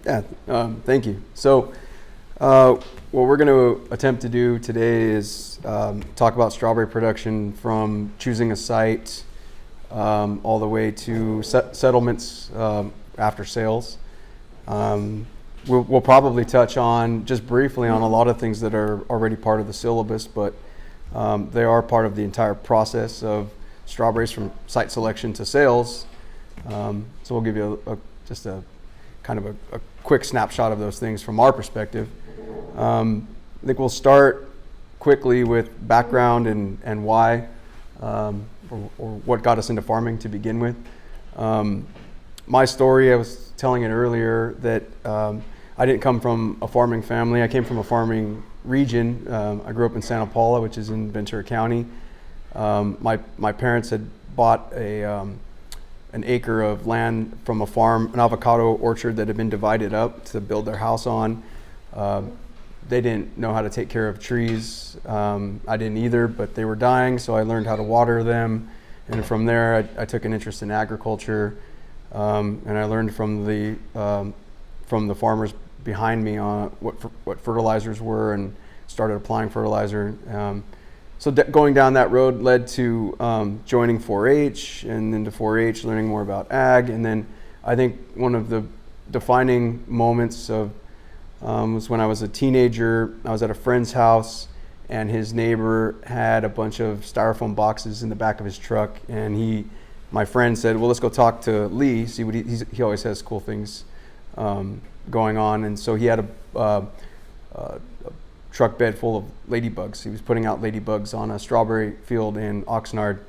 Yeah, thank you. So what we're going to attempt to do today is talk about strawberry production from choosing a site all the way to settlements after sales. We'll probably touch on just briefly on a lot of things that are already part of the syllabus, but they are part of the entire process of strawberries from site selection to sales. So we'll give you just a kind of a quick snapshot of those things from our perspective. I think we'll start quickly with background and why, or what got us into farming to begin with. My story, I was telling it earlier that I didn't come from a farming family. I came from a farming region. I grew up in Santa Paula, which is in Ventura County. My parents had bought an acre of land from a farm, an avocado orchard that had been divided up to build their house on. They didn't know how to take care of trees. I didn't either, but they were dying, so I learned how to water them. And from there, I took an interest in agriculture, and I learned from the farmers behind me on what fertilizers were, and started applying fertilizer. So going down that road led to joining 4-H, and then to 4-H, learning more about ag. And then I think one of the defining moments of was when I was a teenager. I was at a friend's house, and his neighbor had a bunch of styrofoam boxes in the back of his truck. And my friend said, "Well, let's go talk to Lee. See what he always has cool things going on." And so he had a truck bed full of ladybugs. He was putting out ladybugs on a strawberry field in Oxnard,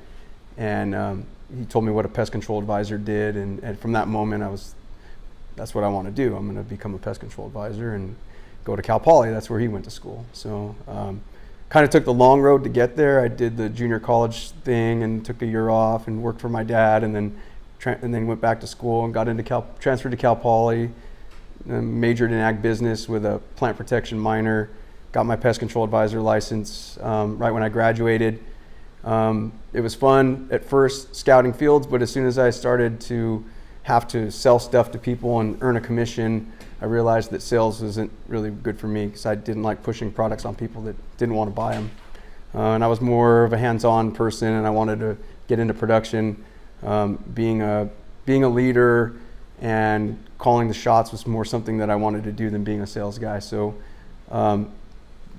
and he told me what a pest control advisor did. And from that moment, that's what I want to do. I'm going to become a pest control advisor and go to Cal Poly. That's where he went to school. So kind of took the long road to get there. I did the junior college thing and took a year off and worked for my dad, and then went back to school and transferred to Cal Poly, majored in ag business with a plant protection minor. Got my pest control advisor license right when I graduated. It was fun at first scouting fields, but as soon as I started to have to sell stuff to people and earn a commission, I realized that sales wasn't really good for me, because I didn't like pushing products on people that didn't want to buy them. And I was more of a hands-on person, and I wanted to get into production. Being a leader and calling the shots was more something that I wanted to do than being a sales guy. So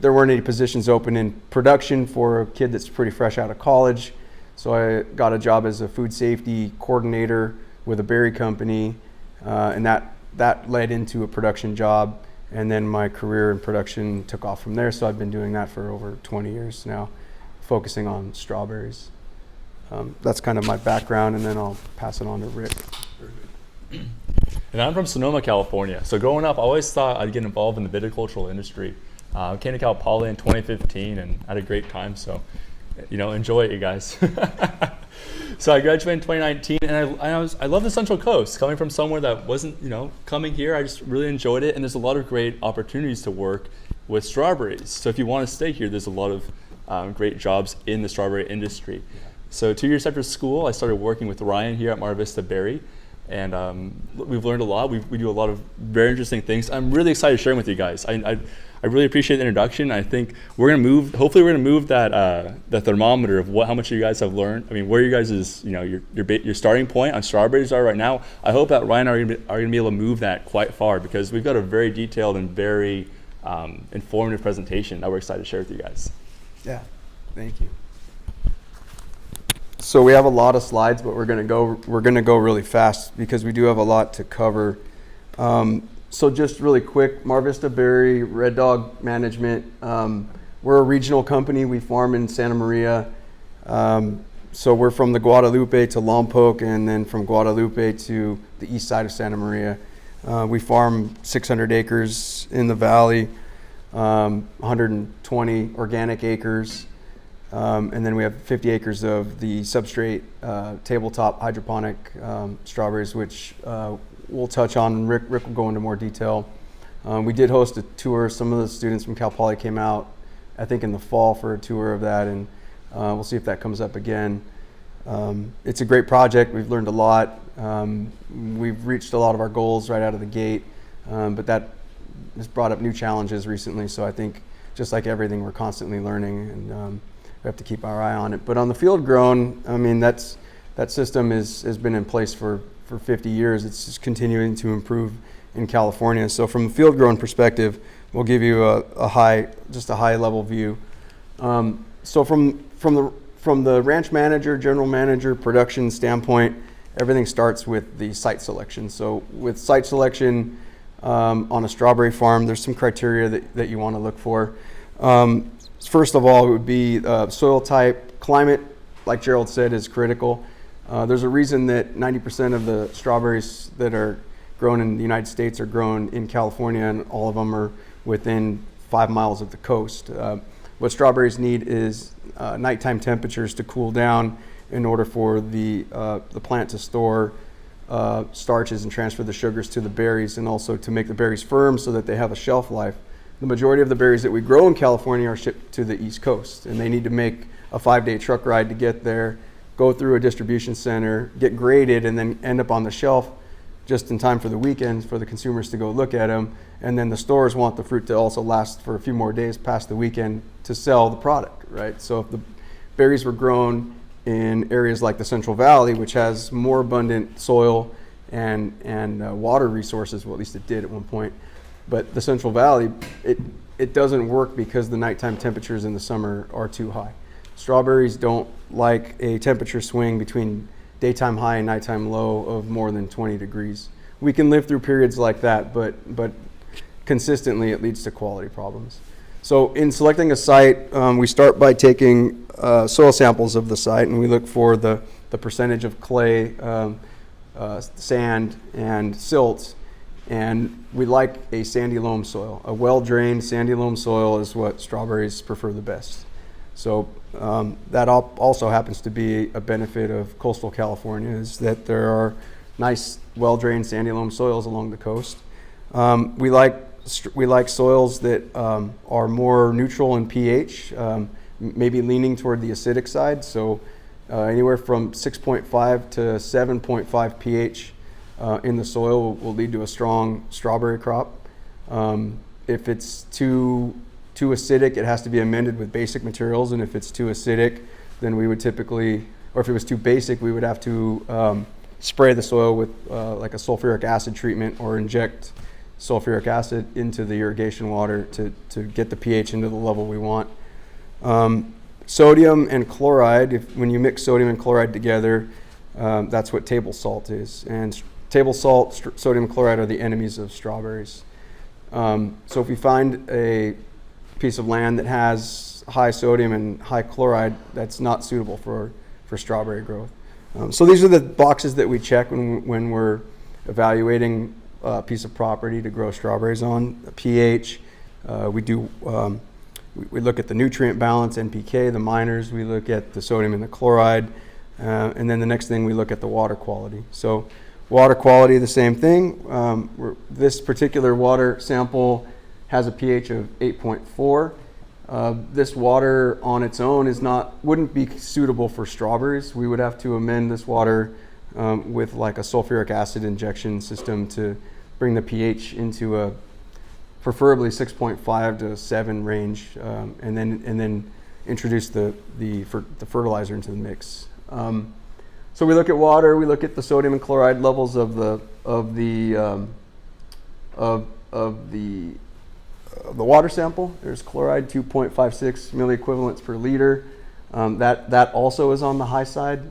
there weren't any positions open in production for a kid that's pretty fresh out of college. So I got a job as a food safety coordinator with a berry company, and that led into a production job. And then my career in production took off from there. So I've been doing that for over 20 years now, focusing on strawberries. That's kind of my background, and then I'll pass it on to Rick. And I'm from Sonoma, California. So growing up, I always thought I'd get involved in the viticultural industry. Came to Cal Poly in 2015 and had a great time. So, enjoy it, you guys. So I graduated in 2019, and I love the Central Coast. Coming from somewhere that wasn't, coming here, I just really enjoyed it. And there's a lot of great opportunities to work with strawberries. So if you want to stay here, there's a lot of great jobs in the strawberry industry. So 2 years after school, I started working with Ryan here at Vista Berry. And we've learned a lot. We do a lot of very interesting things. I'm really excited sharing with you guys. I really appreciate the introduction. I think hopefully we're gonna move that the thermometer of how much you guys have learned. I mean, where you guys is, your starting point on strawberries are right now. I hope that Ryan are gonna be able to move that quite far, because we've got a very detailed and very informative presentation that we're excited to share with you guys. Yeah, thank you. So we have a lot of slides, but we're gonna go really fast because we do have a lot to cover. So just really quick, Vista Berry, Red Dog Management. We're a regional company. We farm in Santa Maria. So we're from the Guadalupe to Lompoc, and then from Guadalupe to the east side of Santa Maria. We farm 600 acres in the valley, 120 organic acres. And then we have 50 acres of the Substrate tabletop hydroponic strawberries, which we'll touch on. Rick will go into more detail. We did host a tour. Some of the students from Cal Poly came out, I think, in the fall for a tour of that, and we'll see if that comes up again. It's a great project. We've learned a lot. We've reached a lot of our goals right out of the gate. but that has brought up new challenges recently. So I think just like everything, we're constantly learning, and we have to keep our eye on it. But on the field grown, I mean, that system has been in place for 50 years. It's just continuing to improve in California. So from a field grown perspective, we'll give you a high level view. So from the ranch manager, general manager, production standpoint, everything starts with the site selection. So with site selection on a strawberry farm, there's some criteria that you want to look for. First of all, it would be soil type. Climate, like Gerald said, is critical. There's a reason that 90% of the strawberries that are grown in the United States are grown in California, and all of them are within 5 miles of the coast. What strawberries need is nighttime temperatures to cool down in order for the plant to store starches and transfer the sugars to the berries, and also to make the berries firm so that they have a shelf life. The majority of the berries that we grow in California are shipped to the East Coast, and they need to make a 5-day truck ride to get there, go through a distribution center, get graded, and then end up on the shelf just in time for the weekend for the consumers to go look at them. And then the stores want the fruit to also last for a few more days past the weekend to sell the product, right? So if the berries were grown in areas like the Central Valley, which has more abundant soil and water resources, well, at least it did at one point, but the Central Valley, it doesn't work because the nighttime temperatures in the summer are too high. Strawberries don't like a temperature swing between daytime high and nighttime low of more than 20 degrees. We can live through periods like that, but consistently it leads to quality problems. So in selecting a site, we start by taking soil samples of the site, and we look for the percentage of clay, sand, and silt. And we like a sandy loam soil. A well-drained sandy loam soil is what strawberries prefer the best. So that also happens to be a benefit of coastal California, is that there are nice, well-drained sandy loam soils along the coast. We like soils that are more neutral in pH, maybe leaning toward the acidic side. So anywhere from 6.5 to 7.5 pH in the soil will lead to a strong strawberry crop. If it's too acidic, it has to be amended with basic materials, and if it's too acidic, then we would typically, or if it was too basic, we would have to spray the soil with like a sulfuric acid treatment, or inject sulfuric acid into the irrigation water to get the pH into the level we want. Sodium and chloride, when you mix sodium and chloride together, that's what table salt is. And table salt, sodium chloride are the enemies of strawberries. So if we find a piece of land that has high sodium and high chloride, that's not suitable for strawberry growth. So these are the boxes that we check when we're evaluating a piece of property to grow strawberries on. pH, we look at the nutrient balance, NPK, the minors, we look at the sodium and the chloride, and then the next thing we look at the water quality. So water quality, the same thing. This particular water sample has a pH of 8.4. This water on its own wouldn't be suitable for strawberries. We would have to amend this water with like a sulfuric acid injection system to bring the pH into a preferably 6.5 to 7 range, and then introduce the fertilizer into the mix. So we look at water, we look at the sodium and chloride levels of the water sample. There's chloride, 2.56 milliequivalents per liter. That also is on the high side.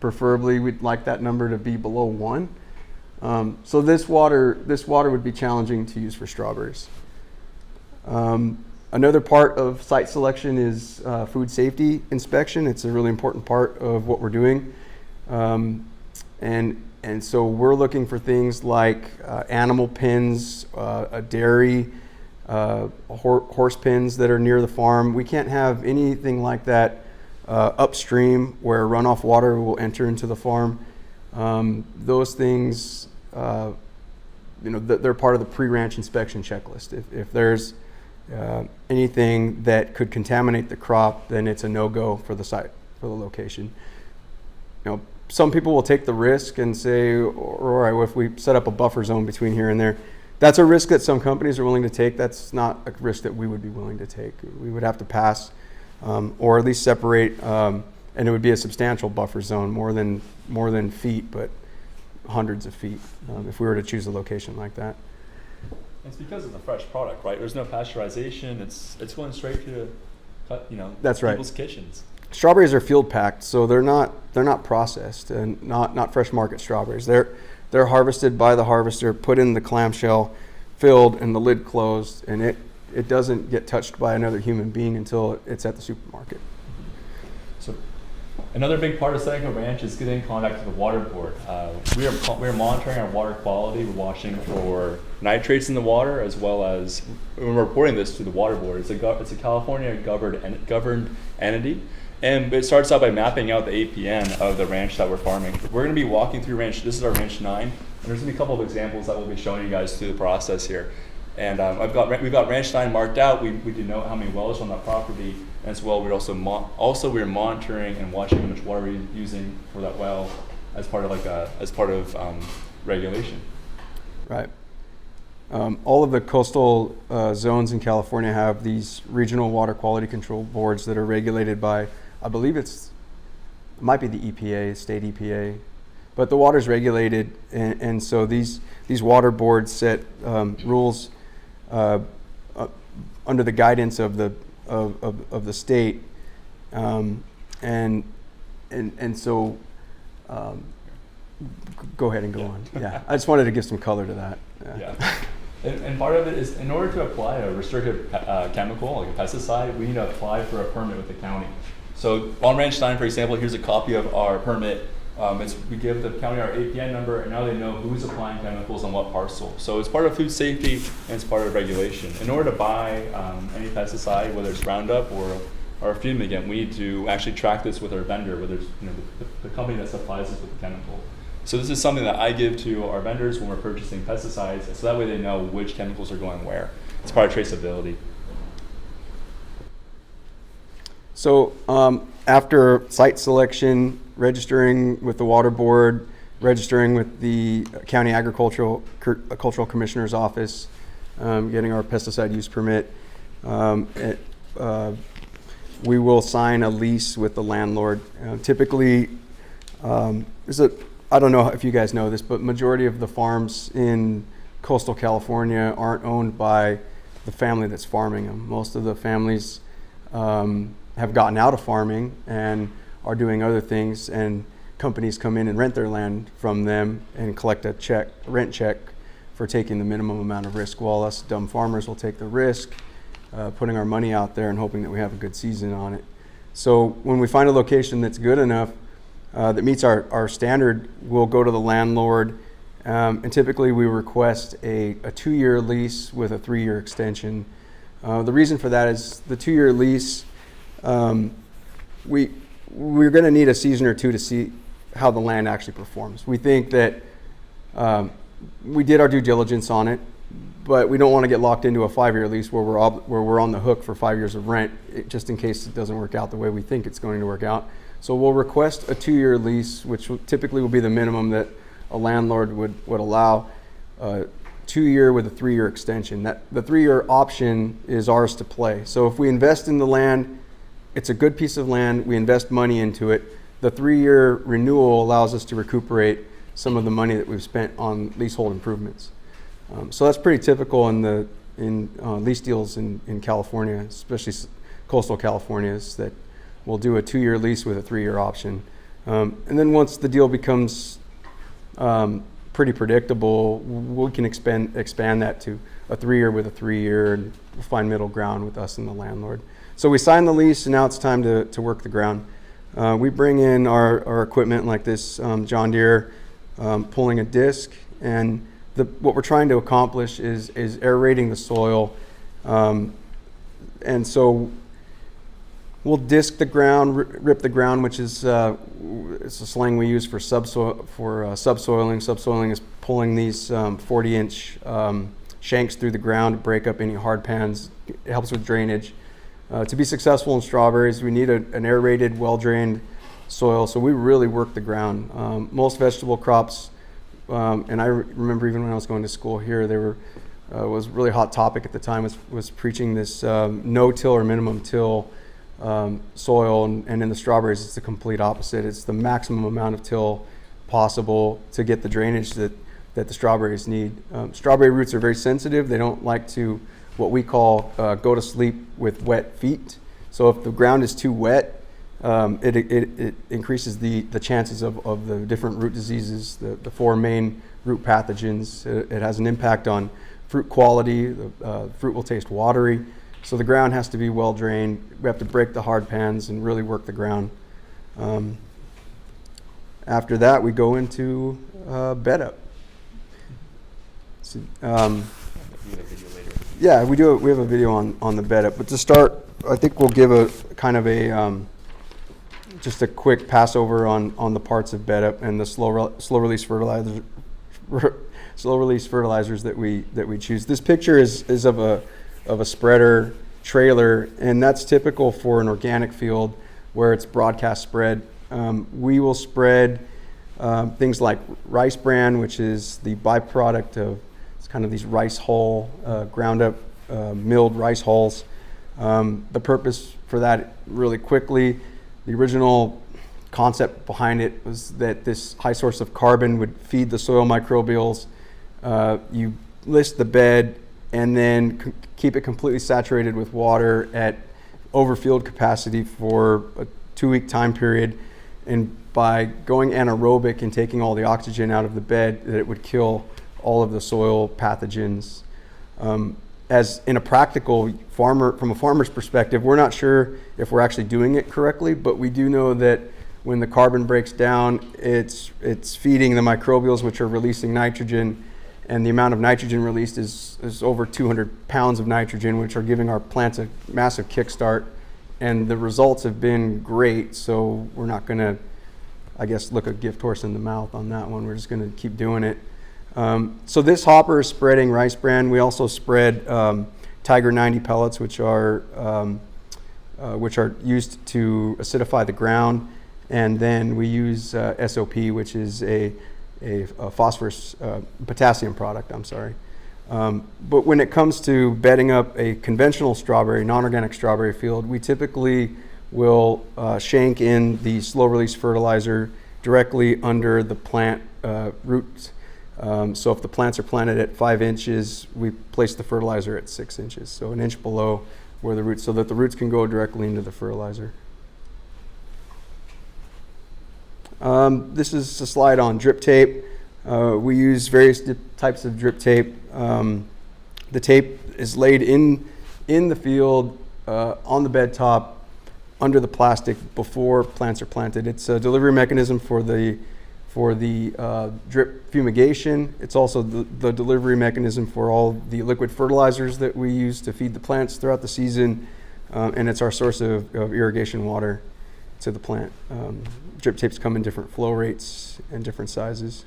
Preferably, we'd like that number to be below 1. So this water would be challenging to use for strawberries. Another part of site selection is food safety inspection. It's a really important part of what we're doing. And so we're looking for things like animal pens, a dairy, horse pens that are near the farm. We can't have anything like that upstream where runoff water will enter into the farm. Those things, they're part of the pre-ranch inspection checklist. If there's anything that could contaminate the crop, then it's a no-go for the site, for the location. Some people will take the risk and say, all right, well, if we set up a buffer zone between here and there, That's a risk that some companies are willing to take. That's not a risk that we would be willing to take. We would have to pass, or at least separate, and it would be a substantial buffer zone, more than feet, but hundreds of feet, if we were to choose a location like that. It's because it's a fresh product, right? There's no pasteurization. It's going straight to, That's right. people's kitchens. Strawberries are field packed, so they're not processed and not fresh market strawberries. They're harvested by the harvester, put in the clamshell, filled, and the lid closed, and it doesn't get touched by another human being until it's at the supermarket. So another big part of setting up a ranch is getting in contact with the water board. We are monitoring our water quality. We're watching for nitrates in the water, as well as when we're reporting this to the water board. It's a California governed entity. And it starts out by mapping out the APN of the ranch that we're farming. We're going to be walking through ranch. This is our ranch 9. And there's going to be a couple of examples that we'll be showing you guys through the process here. And we've got ranch 9 marked out. We denote how many wells on that property. And as well, we're also we're monitoring and watching how much water we're using for that well as part of regulation. Right. All of the coastal zones in California have these regional water quality control boards that are regulated by, I believe it might be the EPA, state EPA, but the water's regulated, and so these water boards set rules under the guidance of the state, and so go ahead and go on. Yeah, I just wanted to give some color to that. Yeah. And part of it is, in order to apply a restrictive chemical, like a pesticide, we need to apply for a permit with the county. So on Ranch 9, for example, here's a copy of our permit. We give the county our APN number, and now they know who's applying chemicals on what parcel. So it's part of food safety, and it's part of regulation. In order to buy any pesticide, whether it's Roundup or a fumigant, we need to actually track this with our vendor, whether it's the company that supplies us with the chemical. So this is something that I give to our vendors when we're purchasing pesticides, so that way they know which chemicals are going where. It's part of traceability. So after site selection, registering with the water board, registering with the county agricultural commissioner's office, getting our pesticide use permit, we will sign a lease with the landlord. Typically, I don't know if you guys know this, but majority of the farms in coastal California aren't owned by the family that's farming them. Most of the families have gotten out of farming and are doing other things, and companies come in and rent their land from them and collect a rent check for taking the minimum amount of risk, while us dumb farmers will take the risk, putting our money out there and hoping that we have a good season on it. So when we find a location that's good enough, that meets our standard, we'll go to the landlord, and typically we request a 2-year lease with a 3-year extension. The reason for that is the 2-year lease, we're going to need a season or two to see how the land actually performs. We think that we did our due diligence on it, but we don't want to get locked into a 5-year lease where we're on the hook for 5 years of rent, just in case it doesn't work out the way we think it's going to work out. So we'll request a 2-year lease, which typically will be the minimum that a landlord would allow. 2-year with a 3-year extension. The 3-year option is ours to play. So if we invest in the land, it's a good piece of land, we invest money into it. The 3-year renewal allows us to recuperate some of the money that we've spent on leasehold improvements. So that's pretty typical in lease deals in California, especially coastal California, is that we'll do a 2-year lease with a 3-year option. And then once the deal becomes pretty predictable, we can expand that to a 3-year with a 3-year, and we'll find middle ground with us and the landlord. So we sign the lease, and now it's time to work the ground. We bring in our equipment like this John Deere pulling a disc, and what we're trying to accomplish is aerating the soil. And so we'll disc the ground, rip the ground, which is it's a slang we use for subsoiling. Subsoiling is pulling these 40-inch shanks through the ground to break up any hard pans. It helps with drainage. To be successful in strawberries, we need an aerated, well-drained soil, so we really work the ground. Most vegetable crops, and I remember even when I was going to school here, they were was really a hot topic at the time, was preaching this no-till or minimum till soil, and in the strawberries it's the complete opposite. It's the maximum amount of till possible to get the drainage that the strawberries need. Strawberry roots are very sensitive. They don't like to, what we call, go to sleep with wet feet. So if the ground is too wet, it increases the chances of the different root diseases, the four main root pathogens. It has an impact on fruit quality. The fruit will taste watery. So the ground has to be well drained. We have to break the hard pans and really work the ground. After that, we go into bed up. So, yeah, we do. We have a video on the bed up. But to start, I think we'll give a kind of a just a quick passover on the parts of bed up and the slow release fertilizers. Slow release fertilizers that we choose. This picture is of a spreader trailer, and that's typical for an organic field where it's broadcast spread. We will spread things like rice bran, which is the byproduct of, it's kind of these rice hull, ground up milled rice hulls. The purpose for that, really quickly, the original concept behind it was that this high source of carbon would feed the soil microbials. You list the bed and then keep it completely saturated with water at overfield capacity for a 2-week time period. And by going anaerobic and taking all the oxygen out of the bed, that it would kill all of the soil pathogens. As in a practical farmer, from a farmer's perspective, we're not sure if we're actually doing it correctly, but we do know that when the carbon breaks down, it's feeding the microbials, which are releasing nitrogen, and the amount of nitrogen released is over 200 pounds of nitrogen, which are giving our plants a massive kickstart. And the results have been great, so we're not going to, I guess, look a gift horse in the mouth on that one. We're just going to keep doing it. So this hopper is spreading rice bran. We also spread Tiger 90 pellets, which are used to acidify the ground. And then we use SOP, which is a phosphorus, potassium product, I'm sorry. But when it comes to bedding up a conventional strawberry, non-organic strawberry field, we typically will shank in the slow release fertilizer directly under the plant roots. So if the plants are planted at 5 inches, we place the fertilizer at 6 inches, so an inch below where the roots, so that the roots can go directly into the fertilizer. This is a slide on drip tape. We use various types of drip tape. The tape is laid in the field, on the bed top, under the plastic before plants are planted. It's a delivery mechanism for the drip fumigation. It's also the delivery mechanism for all the liquid fertilizers that we use to feed the plants throughout the season, and it's our source of irrigation water to the plant. Drip tapes come in different flow rates and different sizes.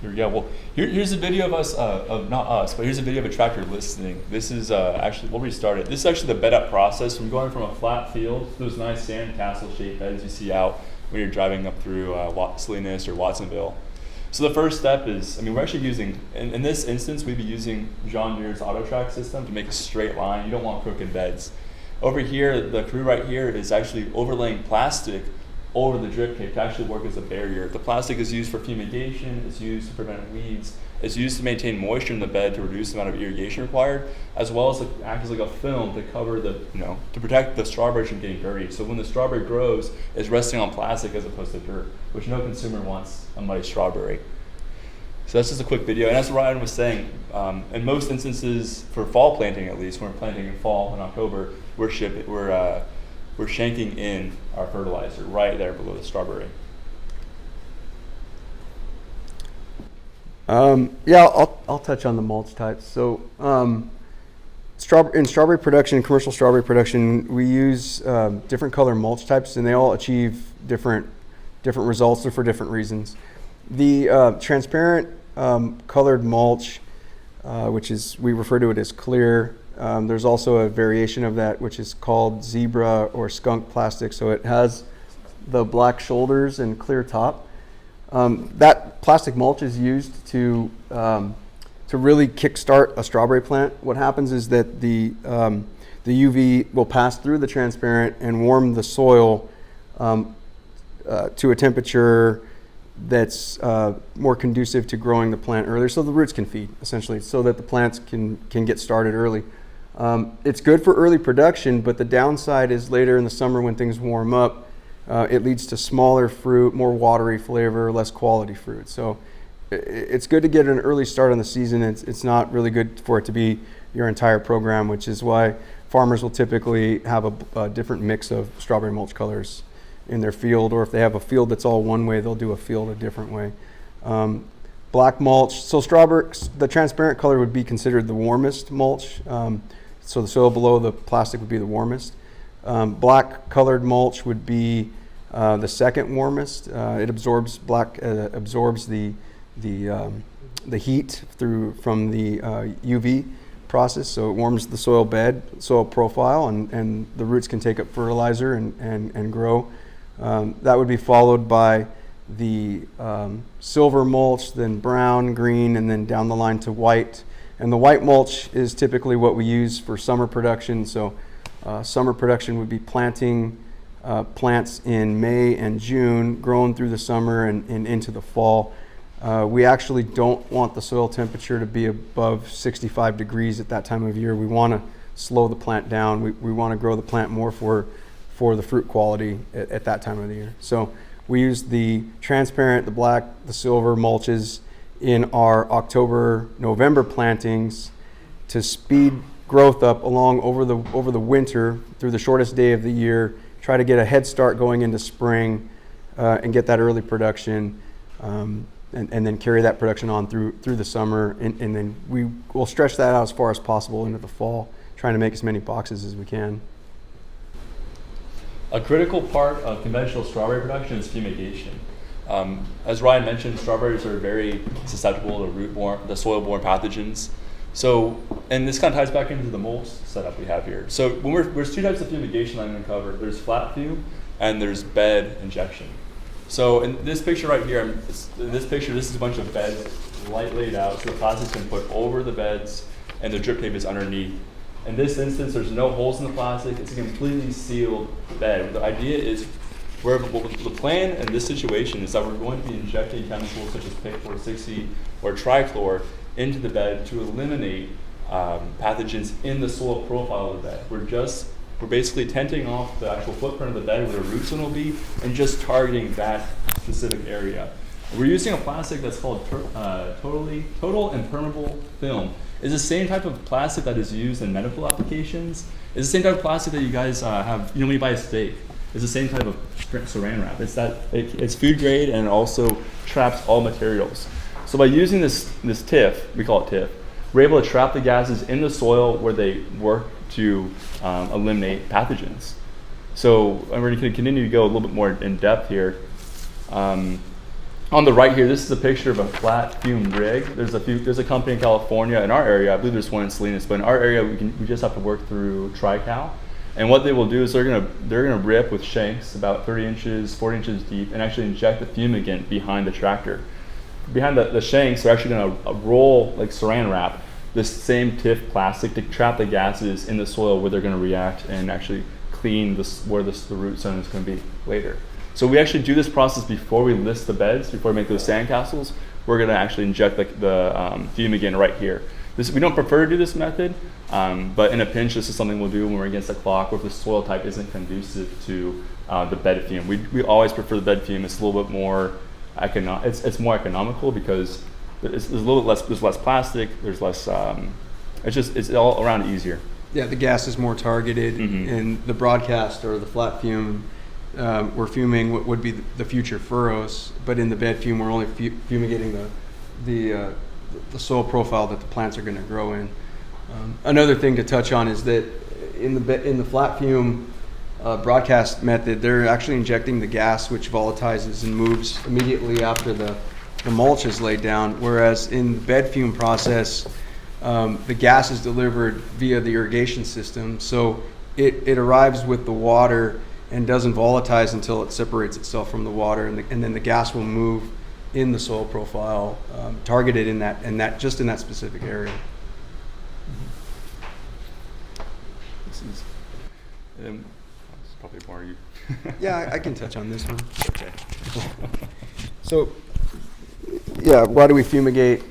Here we go. Well, here's a video of us, not us, but here's a video of a tractor listening. This is actually, we'll restart it. This is actually the bed up process from going from a flat field to those nice sand castle shaped beds you see out when you're driving up through Salinas or Watsonville. So the first step is, we're actually using, in this instance, we'd be using John Deere's AutoTrack system to make a straight line. You don't want crooked beds. Over here, the crew right here is actually overlaying plastic over the drip tape to actually work as a barrier. The plastic is used for fumigation, it's used to prevent weeds, it's used to maintain moisture in the bed to reduce the amount of irrigation required, as well as to act as like a film to cover the, to protect the strawberries from getting dirty. So when the strawberry grows, it's resting on plastic as opposed to dirt, which no consumer wants a muddy strawberry. So that's just a quick video. And as Ryan was saying, in most instances, for fall planting at least, when we're planting in fall in October, we're shanking in our fertilizer right there below the strawberry. I'll touch on the mulch types. So in strawberry production, commercial strawberry production, we use different color mulch types, and they all achieve different results for different reasons. The transparent colored mulch, which is, we refer to it as clear. There's also a variation of that which is called zebra or skunk plastic. So it has the black shoulders and clear top. That plastic mulch is used to really kickstart a strawberry plant. What happens is that the UV will pass through the transparent and warm the soil to a temperature that's more conducive to growing the plant earlier, so the roots can feed, essentially, so that the plants can get started early. It's good for early production, but the downside is later in the summer when things warm up, it leads to smaller fruit, more watery flavor, less quality fruit. So it's good to get an early start on the season. It's not really good for it to be your entire program, which is why farmers will typically have a different mix of strawberry mulch colors in their field, or if they have a field that's all one way, they'll do a field a different way. Black mulch, so strawberry, the transparent color would be considered the warmest mulch. So the soil below the plastic would be the warmest. Black colored mulch would be the second warmest. It absorbs the heat from the UV process, so it warms the soil bed, soil profile, and the roots can take up fertilizer and grow. That would be followed by the silver mulch, then brown, green, and then down the line to white. And the white mulch is typically what we use for summer production. So summer production would be planting plants in May and June, grown through the summer and into the fall. We actually don't want the soil temperature to be above 65 degrees at that time of year. We want to slow the plant down. We want to grow the plant more for the fruit quality at that time of the year. So we use the transparent, the black, the silver mulches in our October, November plantings to speed growth up along over the winter through the shortest day of the year, try to get a head start going into spring and get that early production, and then carry that production on through the summer, and then we will stretch that out as far as possible into the fall, trying to make as many boxes as we can. A critical part of conventional strawberry production is fumigation. As Ryan mentioned, strawberries are very susceptible to the soil-borne pathogens. So, and this kind of ties back into the mulch setup we have here. So there's two types of fumigation I'm going to cover. There's flat fume and there's bed injection. So in this picture right here, this is a bunch of beds laid out, so the plastic's been put over the beds and the drip tape is underneath. In this instance, there's no holes in the plastic. It's a completely sealed bed. The idea is, the plan in this situation is that we're going to be injecting chemicals such as PIC 460 or trichlor into the bed to eliminate pathogens in the soil profile of the bed. We're basically tenting off the actual footprint of the bed where the root zone will be and just targeting that specific area. We're using a plastic that's called total impermeable film. It's the same type of plastic that is used in medical applications. It's the same type of plastic that you guys have, when you buy a steak. It's the same type of saran wrap. It's food grade and it also traps all materials. So by using this TIF, we call it TIF, we're able to trap the gases in the soil where they work to eliminate pathogens. So I'm going to continue to go a little bit more in depth here. On the right here, this is a picture of a flat fume rig. There's a company in California in our area. I believe there's one in Salinas, but in our area we just have to work through Tri-Cal. And what they will do is they're gonna rip with shanks about 30 inches, 40 inches deep, and actually inject the fumigant behind the tractor. Behind the shanks, they're actually gonna roll like saran wrap this same TIF plastic to trap the gases in the soil where they're gonna react and actually clean where the root zone is gonna be later. So we actually do this process before we list the beds, before we make those sandcastles. We're gonna actually inject the fumigant right here. We don't prefer to do this method, but in a pinch, this is something we'll do when we're against the clock or if the soil type isn't conducive to the bed fume. We always prefer the bed fume. It's a little bit more it's more economical because there's less plastic, there's less, it's all around easier. Yeah, the gas is more targeted, and the broadcast or the flat fume, we're fuming what would be the future furrows, but in the bed fume, we're only fumigating the soil profile that the plants are going to grow in. Another thing to touch on is that in the flat fume broadcast method, they're actually injecting the gas, which volatilizes and moves immediately after the mulch is laid down, whereas in the bed fume process, the gas is delivered via the irrigation system, so it arrives with the water and doesn't volatilize until it separates itself from the water, and then the gas will move in the soil profile, targeted in that just in that specific area. This is, it's probably more you. Yeah, I can touch on this one. Okay. So, yeah, why do we fumigate?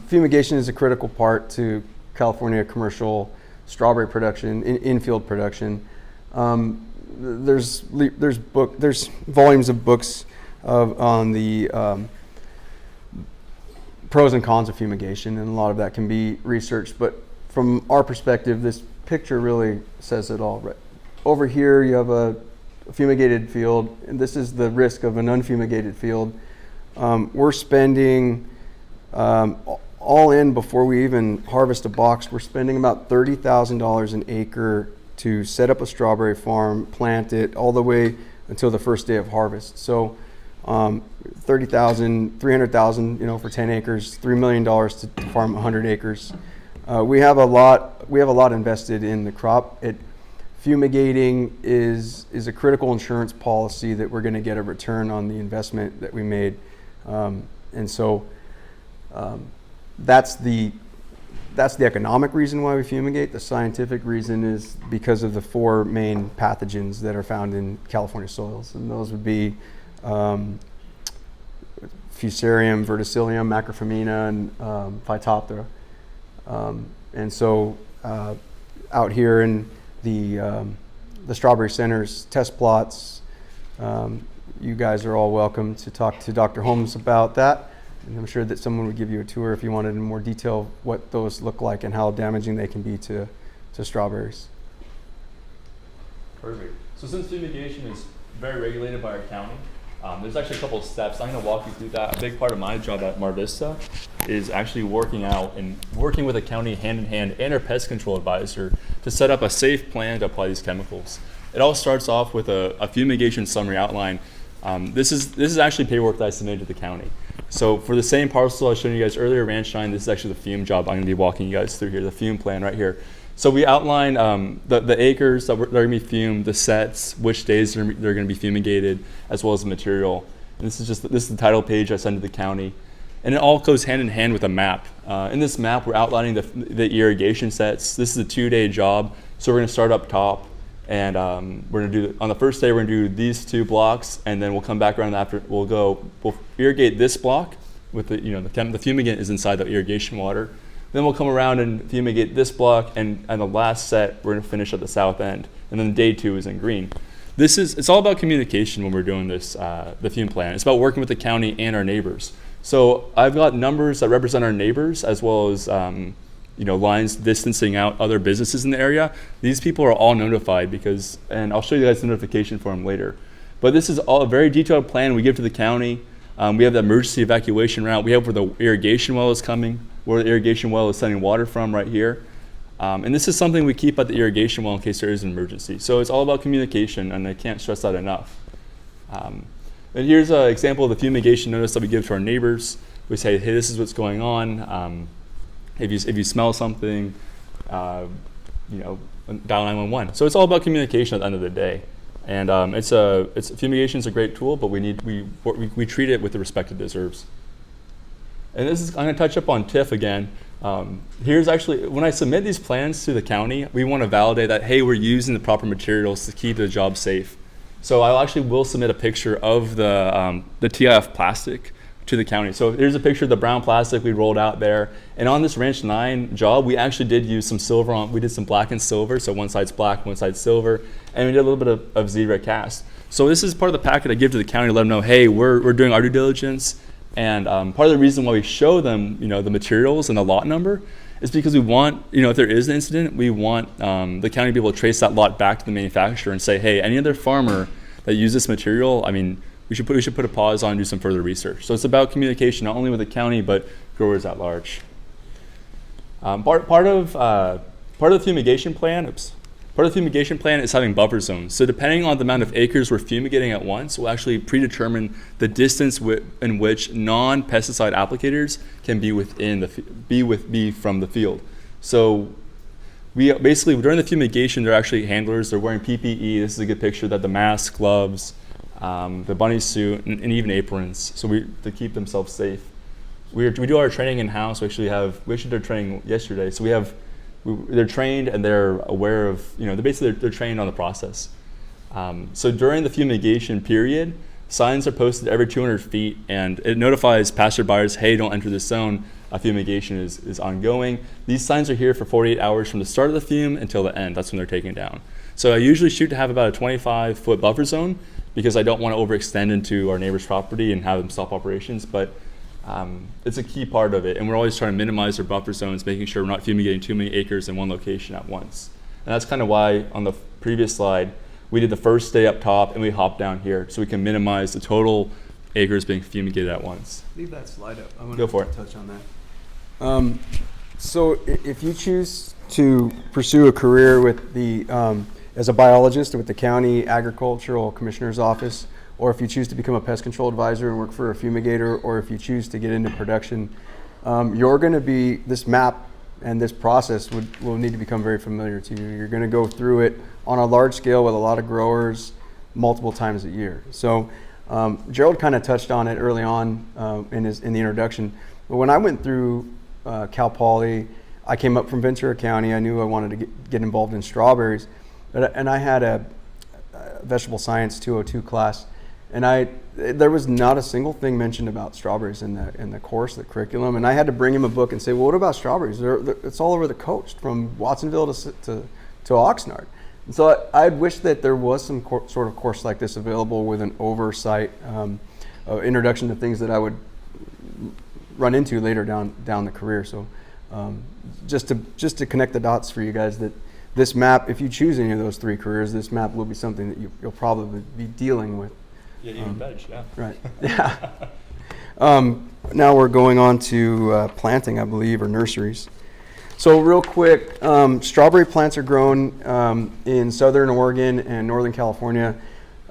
Fumigation is a critical part to California commercial strawberry production, infield production. There's volumes of books on the pros and cons of fumigation, and a lot of that can be researched. But from our perspective, this picture really says it all. Right over here, you have a fumigated field, and this is the risk of an unfumigated field. We're spending all in before we even harvest a box. We're spending about $30,000 an acre to set up a strawberry farm, plant it all the way until the first day of harvest. So $30,000, $300,000, for 10 acres, $3 million to farm 100 acres. We have a lot invested in the crop. Fumigating is a critical insurance policy that we're going to get a return on the investment that we made, and so that's the economic reason why we fumigate. The scientific reason is because of the 4 main pathogens that are found in California soils, and those would be Fusarium, Verticillium, Macrophyllina, and Phytophthora. And so out here in the Strawberry Center's test plots, you guys are all welcome to talk to Dr. Holmes about that. And I'm sure that someone would give you a tour if you wanted in more detail what those look like and how damaging they can be to strawberries. Perfect. So since fumigation is very regulated by our county, there's actually a couple of steps. I'm going to walk you through that. A big part of my job at Vista is actually working with the county hand in hand and our pest control advisor to set up a safe plan to apply these chemicals. It all starts off with a fumigation summary outline. This is actually paperwork that I submitted to the county. So for the same parcel I was showing you guys earlier, Ranch 9, this is actually the fume job I'm going to be walking you guys through here, the fume plan right here. So we outline the acres that are going to be fumed, the sets, which days they're going to be fumigated, as well as the material. And this is the title page I send to the county. And it all goes hand in hand with a map. In this map, we're outlining the irrigation sets. This is a 2-day job. So we're going to start up top. And we're going to do, on the first day, we're going to do these 2 blocks, and then we'll come back around after. We'll irrigate this block with the fumigant is inside the irrigation water. Then we'll come around and fumigate this block, and the last set we're going to finish at the south end. And then day 2 is in green. It's all about communication when we're doing this, the fume plan. It's about working with the county and our neighbors. So I've got numbers that represent our neighbors as well as lines distancing out other businesses in the area. These people are all notified and I'll show you guys the notification form later. But this is all a very detailed plan we give to the county. We have the emergency evacuation route. We have where the irrigation well is coming, where the irrigation well is sending water from right here. And this is something we keep at the irrigation well in case there is an emergency. So it's all about communication, and I can't stress that enough. And here's an example of the fumigation notice that we give to our neighbors. We say, hey, this is what's going on. If you smell something, dial 911. So it's all about communication at the end of the day. And fumigation is a great tool, but we treat it with the respect it deserves. And I'm going to touch up on TIF again. Here's actually, when I submit these plans to the county, we want to validate that, hey, we're using the proper materials to keep the job safe. So I actually will submit a picture of the TIF plastic to the county. So here's a picture of the brown plastic we rolled out there. And on this Ranch 9 job, we actually did use some silver we did some black and silver. So one side's black, one side's silver. And we did a little bit of zebra cast. So this is part of the packet I give to the county to let them know, hey, we're doing our due diligence. And part of the reason why we show them, the materials and the lot number is because we want, if there is an incident, we want the county to be able to trace that lot back to the manufacturer and say, hey, any other farmer that uses this material, we should put a pause on and do some further research. So it's about communication, not only with the county, but growers at large. Part of the fumigation plan, Part of the fumigation plan is having buffer zones. So depending on the amount of acres we're fumigating at once, we'll actually predetermine the distance in which non-pesticide applicators can be from the field. So we basically, during the fumigation, they're actually handlers. They're wearing PPE. This is a good picture that the mask, gloves, the bunny suit, and even aprons, so to keep themselves safe. We do our training in house. We actually did our training yesterday. So they're trained and they're aware of, they're trained on the process. So during the fumigation period, signs are posted every 200 feet, and it notifies passerbyers, hey, don't enter this zone. Fumigation is ongoing. These signs are here for 48 hours from the start of the fume until the end. That's when they're taken down. So I usually shoot to have about a 25-foot buffer zone because I don't want to overextend into our neighbor's property and have them stop operations. But it's a key part of it, and we're always trying to minimize our buffer zones, making sure we're not fumigating too many acres in one location at once. And that's kind of why on the previous slide, we did the first day up top and we hopped down here so we can minimize the total acres being fumigated at once. Leave that slide up. I want Go for it. Touch on that. So if you choose to pursue a career with as a biologist with the county agricultural commissioner's office, or if you choose to become a pest control advisor and work for a fumigator, or if you choose to get into production, you're going to be, this map and this process will need to become very familiar to you. You're going to go through it on a large scale with a lot of growers multiple times a year. So Gerald kind of touched on it early on in the introduction. But when I went through Cal Poly, I came up from Ventura County. I knew I wanted to get involved in strawberries, and I had a vegetable science 202 class. And there was not a single thing mentioned about strawberries in the course, the curriculum. And I had to bring him a book and say, well, what about strawberries? It's all over the coast, from Watsonville to Oxnard. And so I wish that there was some sort of course like this available with an oversight, introduction to things that I would run into later down the career. So just to connect the dots for you guys, that this map, if you choose any of those three careers, this map will be something that you'll probably be dealing with. Yeah, even veg, yeah. Right, yeah. Now we're going on to planting, I believe, or nurseries. So real quick, strawberry plants are grown in Southern Oregon and Northern California.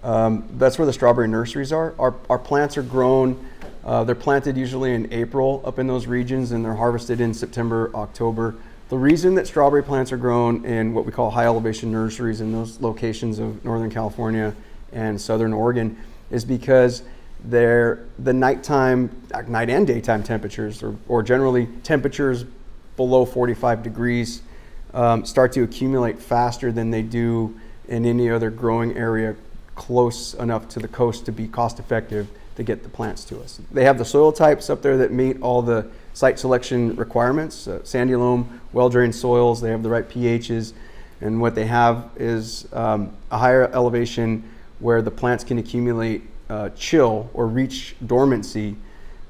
That's where the strawberry nurseries are. Our plants are grown, they're planted usually in April up in those regions, and they're harvested in September, October. The reason that strawberry plants are grown in what we call high elevation nurseries in those locations of Northern California and Southern Oregon is because the night and daytime temperatures, or generally temperatures below 45 degrees, start to accumulate faster than they do in any other growing area close enough to the coast to be cost effective to get the plants to us. They have the soil types up there that meet all the site selection requirements, sandy loam, well-drained soils, they have the right pHs, and what they have is a higher elevation where the plants can accumulate chill or reach dormancy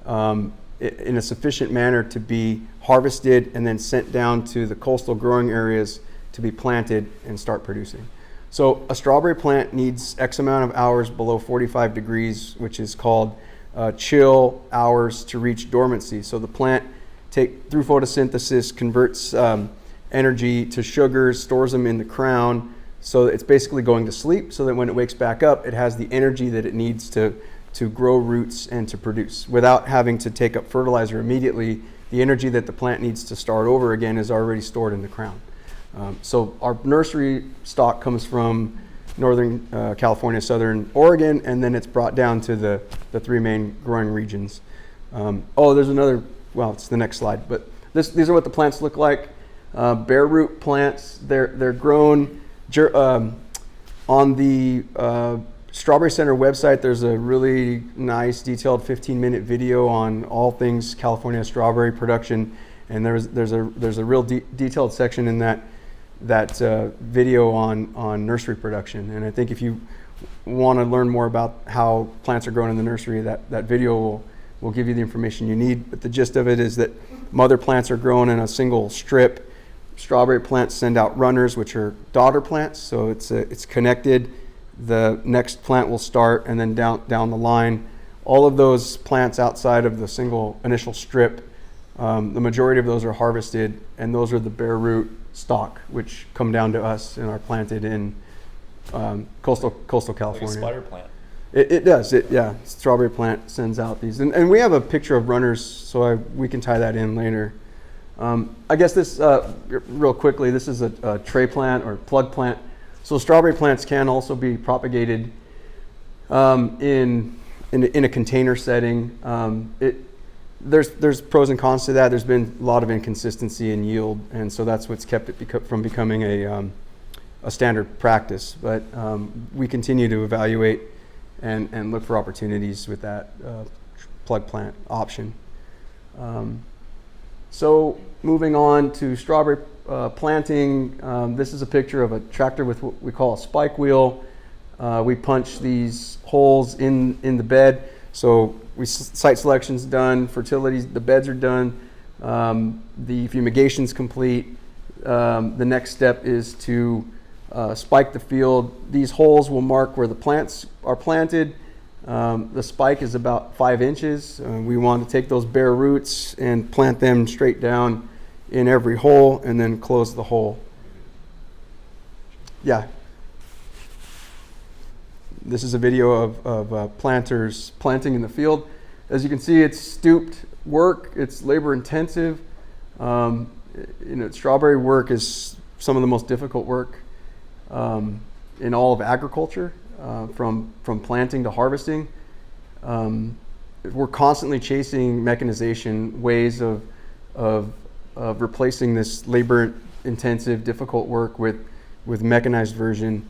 in a sufficient manner to be harvested and then sent down to the coastal growing areas to be planted and start producing. So a strawberry plant needs X amount of hours below 45 degrees, which is called chill hours to reach dormancy. So the plant, through photosynthesis, converts energy to sugars, stores them in the crown. So it's basically going to sleep so that when it wakes back up, it has the energy that it needs to grow roots and to produce. Without having to take up fertilizer immediately, the energy that the plant needs to start over again is already stored in the crown. So our nursery stock comes from Northern California, Southern Oregon, and then it's brought down to the three main growing regions. There's another, well, it's the next slide, but these are what the plants look like. Bare root plants, they're grown on the Strawberry Center website. There's a really nice detailed 15-minute video on all things California strawberry production, and there's a real detailed section in that video on nursery production. And I think if you want to learn more about how plants are grown in the nursery, that video will give you the information you need. But the gist of it is that mother plants are grown in a single strip. Strawberry plants send out runners, which are daughter plants, so it's connected. The next plant will start, and then down the line, all of those plants outside of the single initial strip, the majority of those are harvested, and those are the bare root stock, which come down to us and are planted in coastal California. Like a spider plant. It does. Strawberry plant sends out these, and we have a picture of runners, so we can tie that in later. I guess this, real quickly, this is a tray plant or plug plant. So strawberry plants can also be propagated in a container setting. There's pros and cons to that. There's been a lot of inconsistency in yield, and so that's what's kept it from becoming a standard practice. But we continue to evaluate and look for opportunities with that plug plant option. So moving on to strawberry planting, this is a picture of a tractor with what we call a spike wheel. We punch these holes in the bed. So site selection's done, fertility, the beds are done, the fumigation's complete. The next step is to spike the field. These holes will mark where the plants are planted. The spike is about 5 inches. We want to take those bare roots and plant them straight down in every hole and then close the hole. Yeah. This is a video of planters planting in the field. As you can see, it's stooped work. It's labor intensive. Strawberry work is some of the most difficult work in all of agriculture, from planting to harvesting. We're constantly chasing mechanization, ways of replacing this labor intensive, difficult work with mechanized version.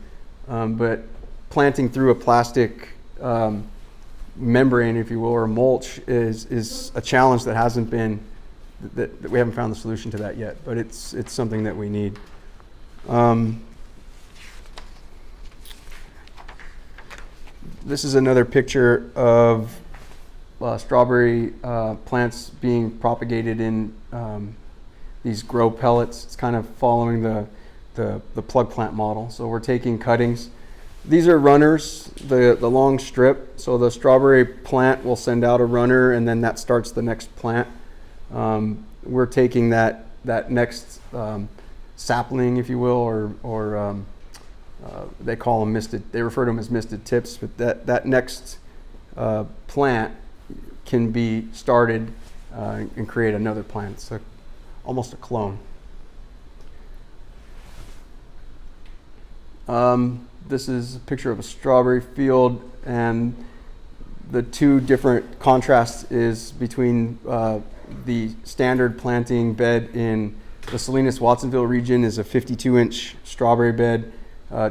But planting through a plastic membrane, if you will, or mulch is a challenge that hasn't been, that we haven't found the solution to that yet, but it's something that we need. This is another picture of strawberry plants being propagated in these grow pellets. It's kind of following the plug plant model. So we're taking cuttings. These are runners, the long strip. So the strawberry plant will send out a runner, and then that starts the next plant. We're taking that next sapling, if you will, or they call them misted. They refer to them as misted tips. But that next plant can be started and create another plant. It's almost a clone. This is a picture of a strawberry field, and the two different contrasts is between the standard planting bed in the Salinas-Watsonville region is a 52-inch strawberry bed,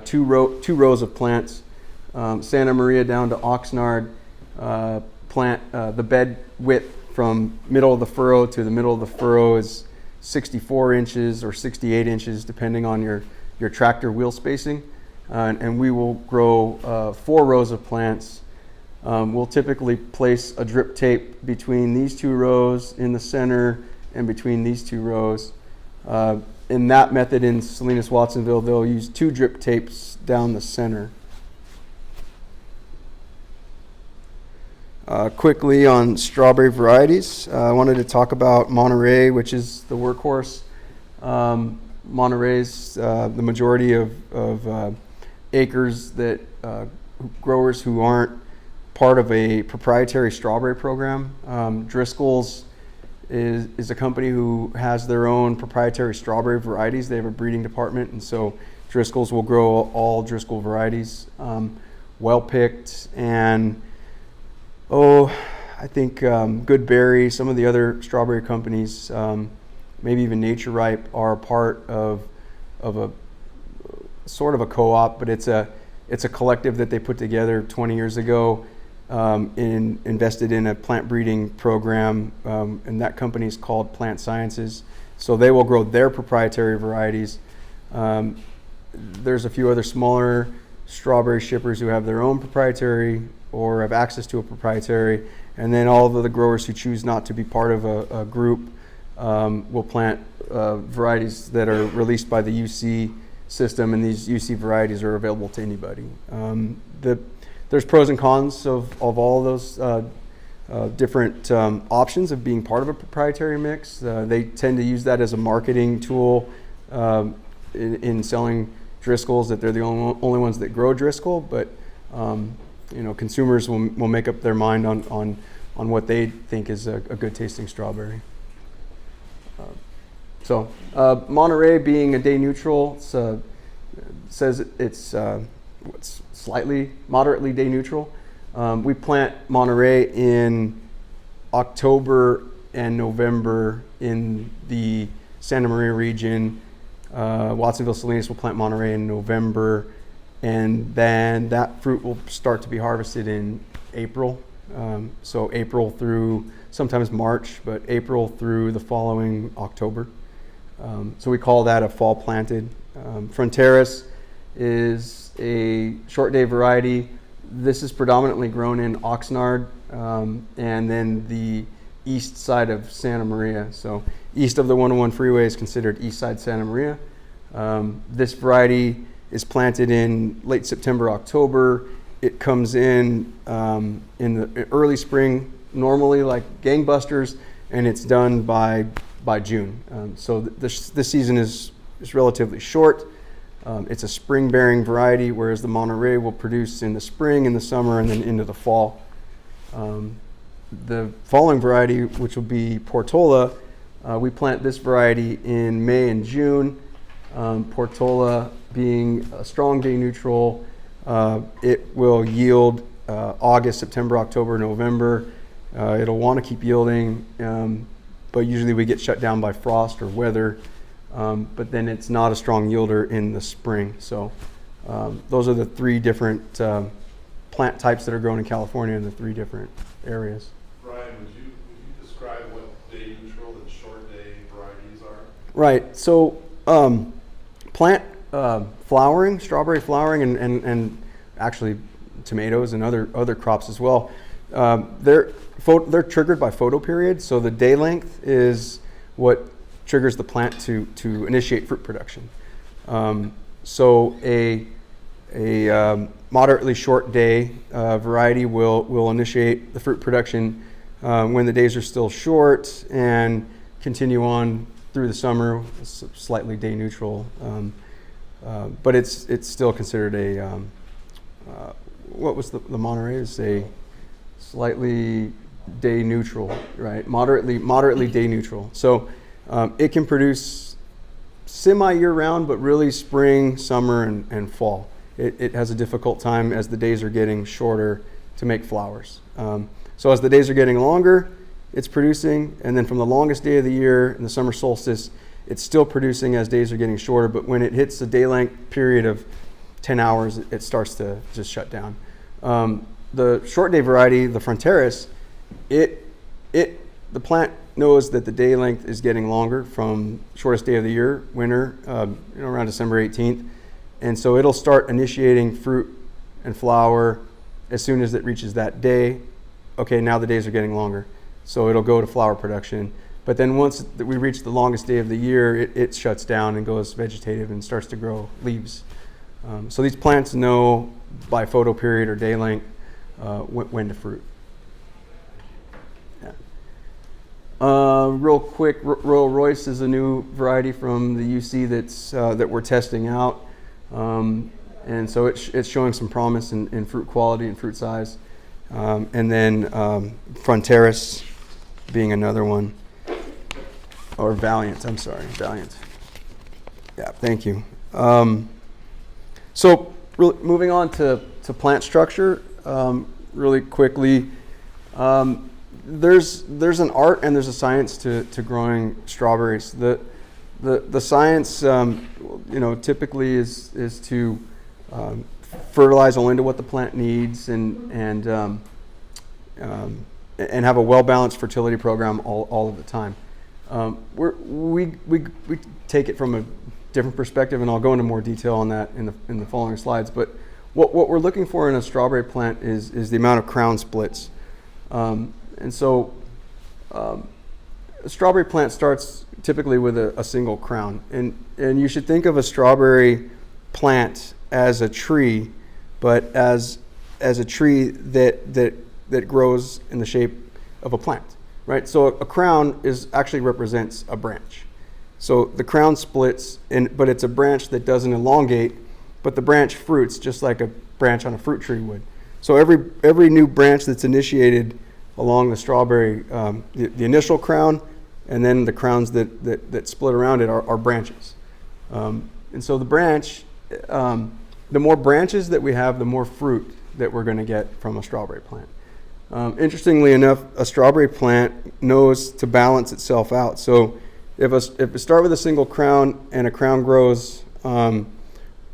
two rows of plants. Santa Maria down to Oxnard, the bed width from middle of the furrow to the middle of the furrow is 64 inches or 68 inches, depending on your tractor wheel spacing. And we will grow 4 rows of plants. We'll typically place a drip tape between these 2 rows in the center and between these 2 rows. In that method in Salinas-Watsonville, they'll use 2 drip tapes down the center. Quickly on strawberry varieties, I wanted to talk about Monterey, which is the workhorse. Monterey's the majority of acres that growers who aren't part of a proprietary strawberry program. Driscoll's is a company who has their own proprietary strawberry varieties. They have a breeding department, and so Driscoll's will grow all Driscoll varieties, well picked, and I think Good Berry, some of the other strawberry companies, maybe even Nature Ripe, are a part of a sort of a co-op, but it's a collective that they put together 20 years ago, invested in a plant breeding program, and that company is called Plant Sciences. So they will grow their proprietary varieties. There's a few other smaller strawberry shippers who have their own proprietary or have access to a proprietary, and then all of the growers who choose not to be part of a group will plant varieties that are released by the UC system, and these UC varieties are available to anybody. There's pros and cons of all those different options of being part of a proprietary mix. They tend to use that as a marketing tool in selling Driscolls, that they're the only ones that grow Driscoll, but consumers will make up their mind on what they think is a good tasting strawberry. So Monterey, being a day neutral, says it's moderately day neutral. We plant Monterey in October and November in the Santa Maria region. Watsonville Salinas will plant Monterey in November, and then that fruit will start to be harvested in April. So April through sometimes March, but April through the following October. So we call that a fall planted. Fronteras is a short day variety. This is predominantly grown in Oxnard, and then the east side of Santa Maria. So east of the 101 freeway is considered east side Santa Maria. This variety is planted in late September, October. It comes in the early spring, normally like gangbusters, and it's done by June. So this season is relatively short. It's a spring-bearing variety, whereas the Monterey will produce in the spring, in the summer, and then into the fall. The following variety, which will be Portola, we plant this variety in May and June. Portola being a strong day neutral, it will yield August, September, October, November. It'll want to keep yielding, but usually we get shut down by frost or weather. But then it's not a strong yielder in the spring. So those are the three different plant types that are grown in California in the three different areas. Brian, would you describe what day neutral and short day varieties are? Right. So plant flowering, strawberry flowering, and actually tomatoes and other crops as well. They're triggered by photoperiod. So the day length is what triggers the plant to initiate fruit production. So a moderately short day variety will initiate the fruit production when the days are still short and continue on through the summer. It's slightly day neutral, but it's still considered a what was the Monterey is a slightly day neutral, right? Moderately day neutral. So it can produce semi-year round, but really spring, summer, and fall. It has a difficult time as the days are getting shorter to make flowers. So as the days are getting longer, it's producing, and then from the longest day of the year in the summer solstice, it's still producing as days are getting shorter, but when it hits the day length period of 10 hours, it starts to just shut down. The short day variety, the Fronteras, the plant knows that the day length is getting longer from shortest day of the year, winter, around December 18th. And so it'll start initiating fruit and flower as soon as it reaches that day. Okay, now the days are getting longer. So it'll go to flower production. But then once we reach the longest day of the year, it shuts down and goes vegetative and starts to grow leaves. So these plants know by photoperiod or day length when to fruit. Real quick, Royal Royce is a new variety from the UC that we're testing out, and so it's showing some promise in fruit quality and fruit size. And then Fronteras being another one, or Valiant. I'm sorry, Valiant. Yeah, thank you. So moving on to plant structure, really quickly. There's an art and there's a science to growing strawberries. The science, typically is to fertilize only to what the plant needs and have a well-balanced fertility program all of the time. We take it from a different perspective, and I'll go into more detail on that in the following slides. But what we're looking for in a strawberry plant is the amount of crown splits. And so a strawberry plant starts typically with a single crown. And you should think of a strawberry plant as a tree, but as a tree that grows in the shape of a plant, right? So a crown actually represents a branch. So the crown splits, but it's a branch that doesn't elongate, but the branch fruits just like a branch on a fruit tree would. So every new branch that's initiated along the strawberry, the initial crown, and then the crowns that split around it are branches. And so the branch, the more branches that we have, the more fruit that we're going to get from a strawberry plant. Interestingly enough, a strawberry plant knows to balance itself out. So if we start with a single crown and a crown grows on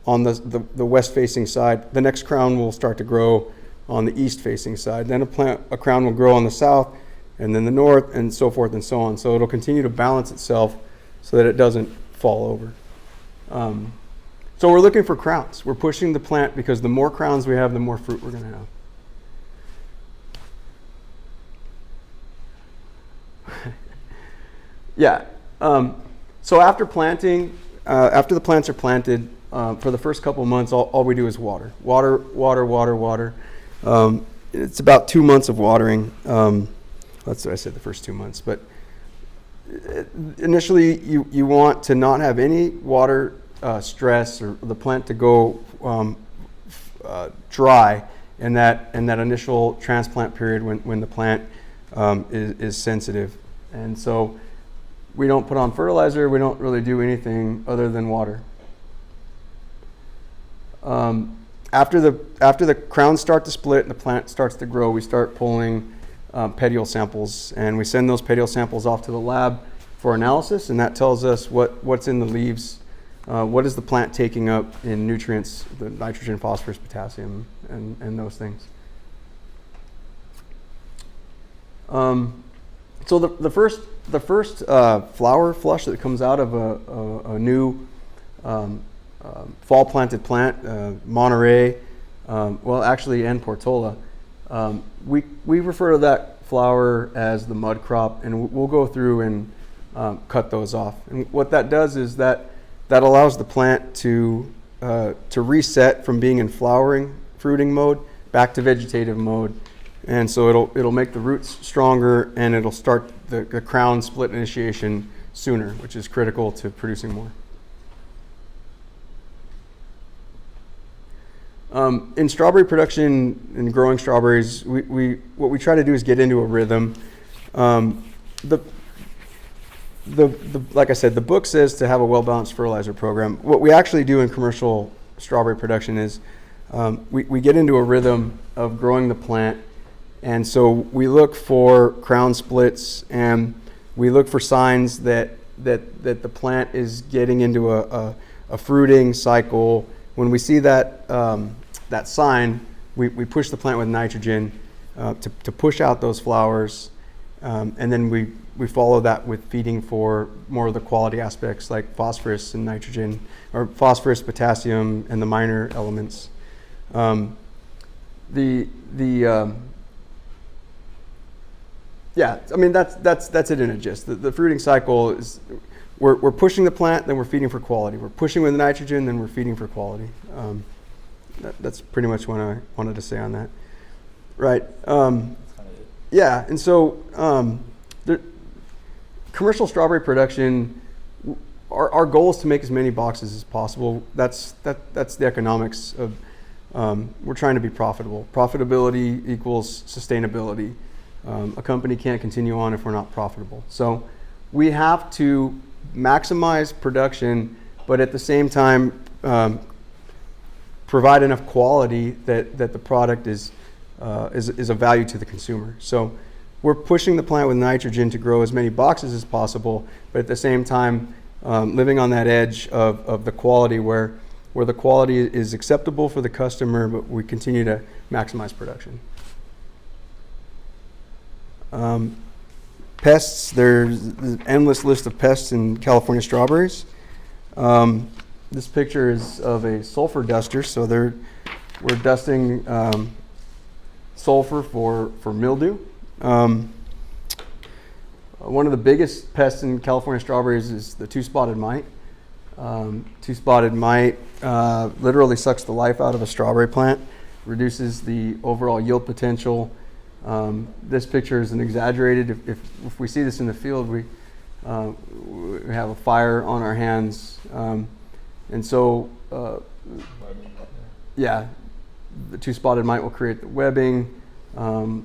the west-facing side, the next crown will start to grow on the east-facing side. Then a crown will grow on the south, and then the north, and so forth and so on. So it'll continue to balance itself so that it doesn't fall over. So we're looking for crowns. We're pushing the plant because the more crowns we have, the more fruit we're going to have. Yeah. So after planting, after the plants are planted, for the first couple months, all we do is water. Water. It's about 2 months of watering. That's what I said, the first 2 months. But initially, you want to not have any water stress or the plant to go dry in that initial transplant period when the plant is sensitive. And so we don't put on fertilizer. We don't really do anything other than water. After the crowns start to split and the plant starts to grow, we start pulling petiole samples, and we send those petiole samples off to the lab for analysis, and that tells us what's in the leaves, what is the plant taking up in nutrients, the nitrogen, phosphorus, potassium, and those things. So the first flower flush that comes out of a new fall planted plant, Monterey, and Portola, we refer to that flower as the mud crop, and we'll go through and cut those off. And what that does is that allows the plant to reset from being in fruiting mode back to vegetative mode. And so it'll make the roots stronger, and it'll start the crown split initiation sooner, which is critical to producing more. In strawberry production and growing strawberries, what we try to do is get into a rhythm. Like I said, the book says to have a well-balanced fertilizer program. What we actually do in commercial strawberry production is we get into a rhythm of growing the plant, and so we look for crown splits, and we look for signs that the plant is getting into a fruiting cycle. When we see that sign, we push the plant with nitrogen to push out those flowers, and then we follow that with feeding for more of the quality aspects like phosphorus and nitrogen, or phosphorus, potassium, and the minor elements. That's it in a gist. The fruiting cycle is we're pushing the plant, then we're feeding for quality. We're pushing with nitrogen, then we're feeding for quality. That's pretty much what I wanted to say on that. Right. Yeah, and so commercial strawberry production, our goal is to make as many boxes as possible. That's the economics of. We're trying to be profitable. Profitability equals sustainability. A company can't continue on if we're not profitable. So we have to maximize production, but at the same time provide enough quality that the product is a value to the consumer. So we're pushing the plant with nitrogen to grow as many boxes as possible, but at the same time living on that edge of the quality where the quality is acceptable for the customer, but we continue to maximize production. Pests, there's an endless list of pests in California strawberries. This picture is of a sulfur duster, so we're dusting sulfur for mildew. One of the biggest pests in California strawberries is the two-spotted mite. Two-spotted mite literally sucks the life out of a strawberry plant, reduces the overall yield potential. This picture is an exaggerated. If we see this in the field, we have a fire on our hands, and so the two-spotted mite will create the webbing,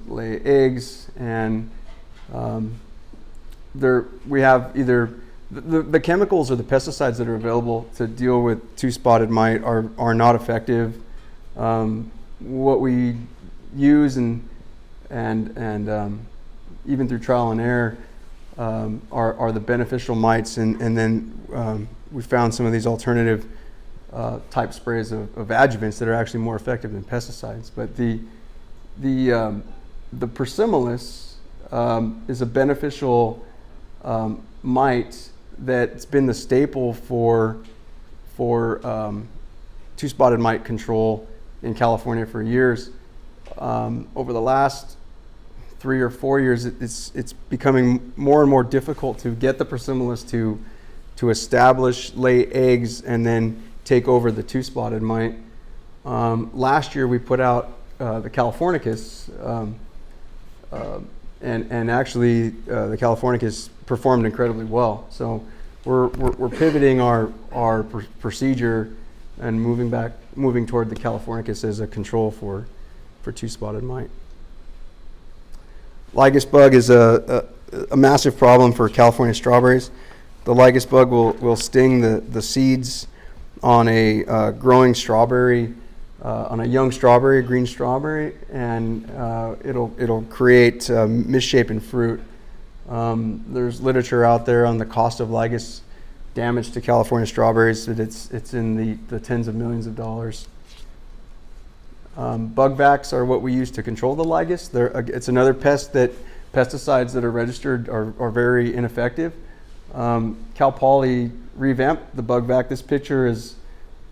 lay eggs, and we have either the chemicals or the pesticides that are available to deal with two-spotted mite are not effective. what we use and even through trial and error are the beneficial mites, and then we found some of these alternative type sprays of adjuvants that are actually more effective than pesticides. But the Persimmilus is a beneficial mite that's been the staple for two-spotted mite control in California for years. Over the last 3 or 4 years, it's becoming more and more difficult to get the Persimmilus to establish, lay eggs, and then take over the two-spotted mite. Last year we put out the Californicus, and actually the Californicus performed incredibly well. So we're pivoting our procedure and moving toward the Californicus as a control for two-spotted mite. Lygus bug is a massive problem for California strawberries. The Lygus bug will sting the seeds on a growing strawberry, on a young strawberry, green strawberry, and it'll create misshapen fruit. There's literature out there on the cost of Lygus damage to California strawberries that it's in the tens of millions of dollars. Bug vacs are what we use to control the Lygus. It's another pest that pesticides that are registered are very ineffective. Cal Poly revamped the bug vac. This picture is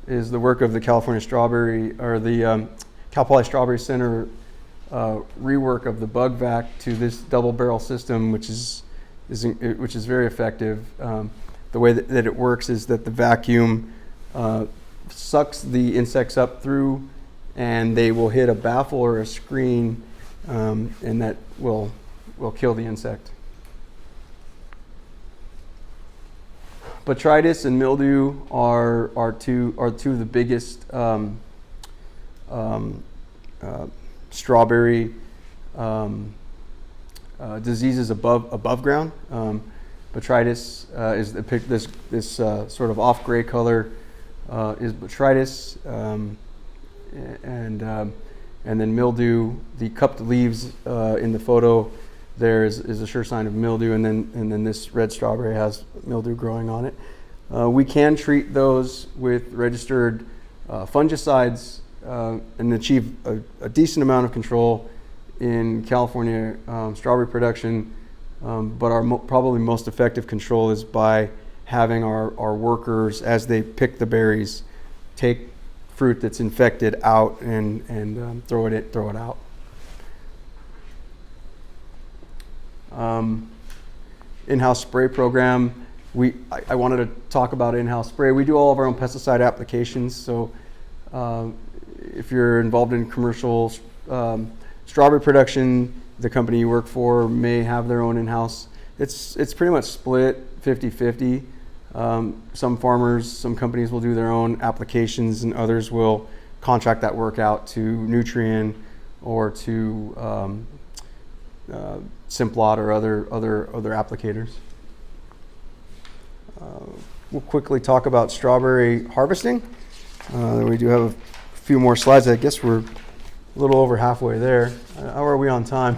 the work of the California Strawberry, or the Cal Poly Strawberry Center rework of the bug vac to this double barrel system, which is very effective. The way that it works is that the vacuum sucks the insects up through, and they will hit a baffle or a screen, and that will kill the insect. Botrytis and mildew are two of the biggest strawberry diseases above ground. Botrytis is this sort of off gray color is botrytis, and then mildew. The cupped leaves in the photo there is a sure sign of mildew, and then this red strawberry has mildew growing on it. We can treat those with registered fungicides and achieve a decent amount of control in California strawberry production, but our probably most effective control is by having our workers, as they pick the berries, take fruit that's infected out and throw it out. In-house spray program. I wanted to talk about in-house spray. We do all of our own pesticide applications. So if you're involved in commercial strawberry production, the company you work for may have their own in-house. It's pretty much split 50-50. Some farmers, some companies will do their own applications, and others will contract that work out to Nutrien or to Simplot or other applicators. We'll quickly talk about strawberry harvesting. We do have a few more slides. I guess we're a little over halfway there. How are we on time?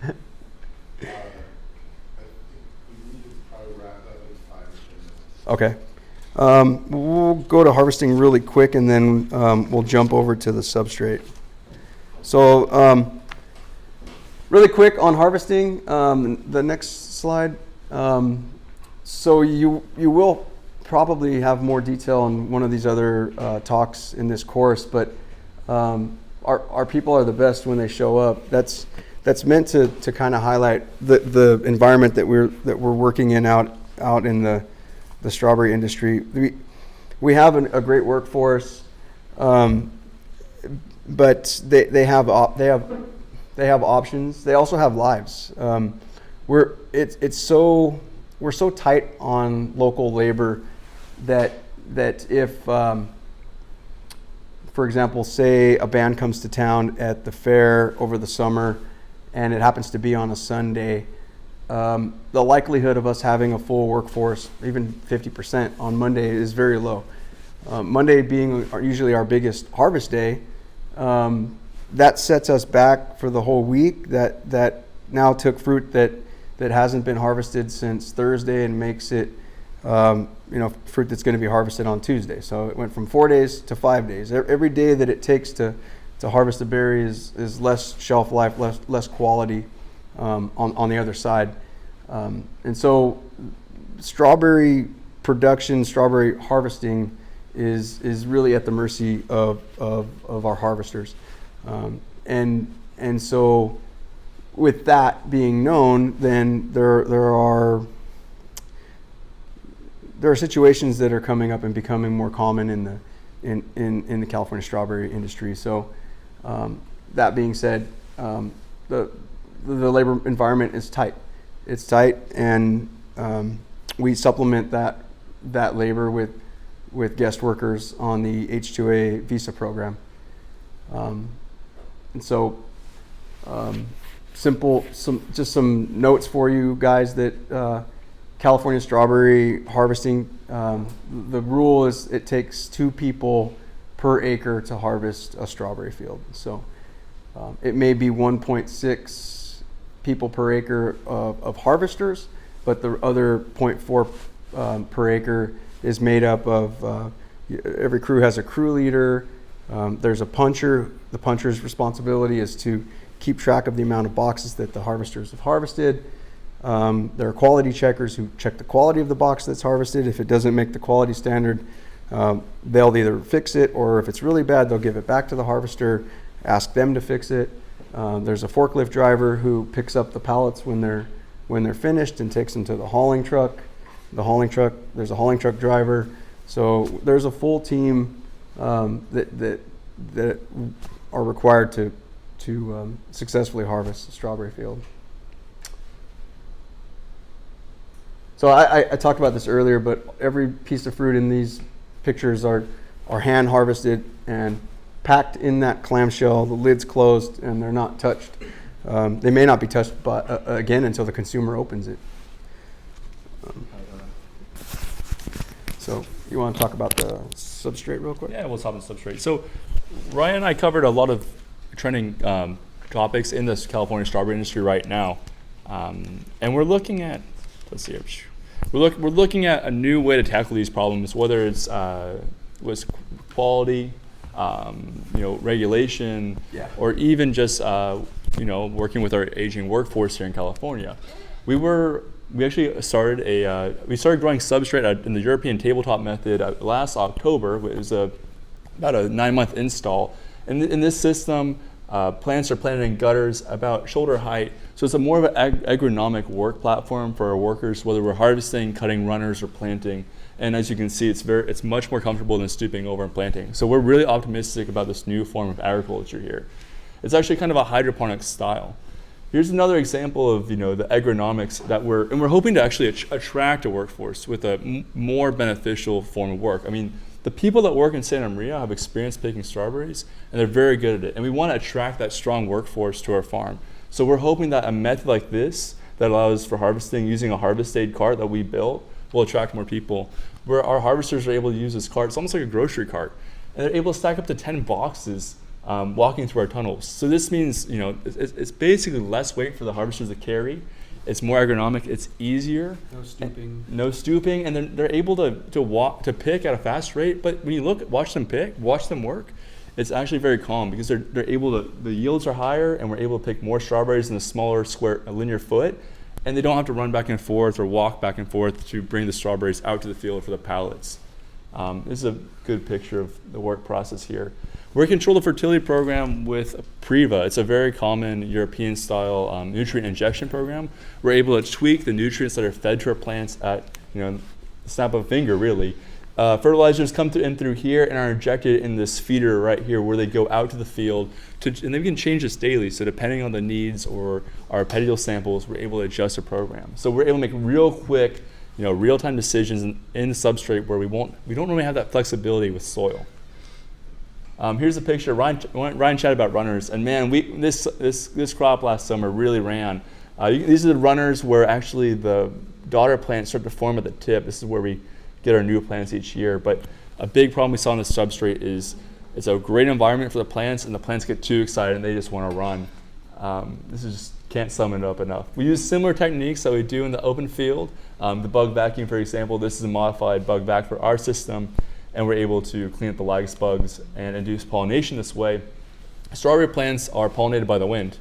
I think we need to probably wrap up in 5 or 10 minutes. Okay. We'll go to harvesting really quick, and then we'll jump over to the substrate. So really quick on harvesting, the next slide. So you will probably have more detail on one of these other talks in this course, but our people are the best when they show up. That's meant to kind of highlight the environment that we're working in out in the strawberry industry. We have a great workforce, but they have options. They also have lives. We're so tight on local labor that if, for example, say a band comes to town at the fair over the summer and it happens to be on a Sunday, the likelihood of us having a full workforce, even 50% on Monday, is very low. Monday being usually our biggest harvest day, that sets us back for the whole week. That now took fruit that hasn't been harvested since Thursday and makes it fruit that's going to be harvested on Tuesday. So it went from 4 days to 5 days. Every day that it takes to harvest a berry is less shelf life, less quality on the other side. And so strawberry production, strawberry harvesting is really at the mercy of our harvesters. And so with that being known, then there are situations that are coming up and becoming more common in the California strawberry industry. So that being said, the labor environment is tight. It's tight, and we supplement that labor with guest workers on the H-2A Vista program. And so some notes for you guys that California strawberry harvesting, the rule is it takes 2 people per acre to harvest a strawberry field. So it may be 1.6 people per acre of harvesters, but the other 0.4 per acre is made up of every crew has a crew leader. There's a puncher. The puncher's responsibility is to keep track of the amount of boxes that the harvesters have harvested. There are quality checkers who check the quality of the box that's harvested. If it doesn't make the quality standard, they'll either fix it, or if it's really bad, they'll give it back to the harvester, ask them to fix it. There's a forklift driver who picks up the pallets when they're finished and takes them to the hauling truck. There's a hauling truck driver. So there's a full team that are required to successfully harvest a strawberry field. So I talked about this earlier, but every piece of fruit in these pictures are hand harvested and packed in that clamshell. The lid's closed and they're not touched. They may not be touched again until the consumer opens it. So you want to talk about the substrate real quick? Yeah, we'll talk about substrate. So Ryan and I covered a lot of trending topics in this California strawberry industry right now, and we're looking at, let's see here, we're looking at a new way to tackle these problems, whether it's with quality, regulation, or even just working with our aging workforce here in California. We actually started growing substrate in the European tabletop method last October. It was about a 9-month install. And in this system, plants are planted in gutters about shoulder height. So it's more of an agronomic work platform for our workers, whether we're harvesting, cutting runners, or planting. And as you can see, it's much more comfortable than stooping over and planting. So we're really optimistic about this new form of agriculture here. It's actually kind of a hydroponic style. Here's another example of the agronomics that we're hoping to actually attract a workforce with a more beneficial form of work. I mean, the people that work in Santa Maria have experience picking strawberries, and they're very good at it. And we want to attract that strong workforce to our farm. So we're hoping that a method like this that allows for harvesting using a harvest aid cart that we built will attract more people. Where our harvesters are able to use this cart, it's almost like a grocery cart, and they're able to stack up to 10 boxes walking through our tunnels. So this means, it's basically less weight for the harvesters to carry. It's more ergonomic. It's easier. No stooping, and then they're able to pick at a fast rate. But when you watch them work, it's actually very calm because they're able to. The yields are higher, and we're able to pick more strawberries in a smaller linear foot, and they don't have to run back and forth or walk back and forth to bring the strawberries out to the field for the pallets. This is a good picture of the work process here. We control the fertility program with Priva. It's a very common European-style nutrient injection program. We're able to tweak the nutrients that are fed to our plants at the snap of a finger, really. Fertilizers come in through here and are injected in this feeder right here, where they go out to the field, and then we can change this daily. So depending on the needs or our petiole samples, we're able to adjust the program. So we're able to make real quick, real-time decisions in the substrate where we don't really have that flexibility with soil. Here's a picture. Ryan chatted about runners, and man, this crop last summer really ran. These are the runners where actually the daughter plants start to form at the tip. This is where we get our new plants each year. But a big problem we saw in the substrate is It's a great environment for the plants, and the plants get too excited and they just want to run. This is just can't sum it up enough. We use similar techniques that we do in the open field. The bug vacuum, for example, this is a modified bug vac for our system, and we're able to clean up the lygus bugs and induce pollination this way. Strawberry plants are pollinated by the wind.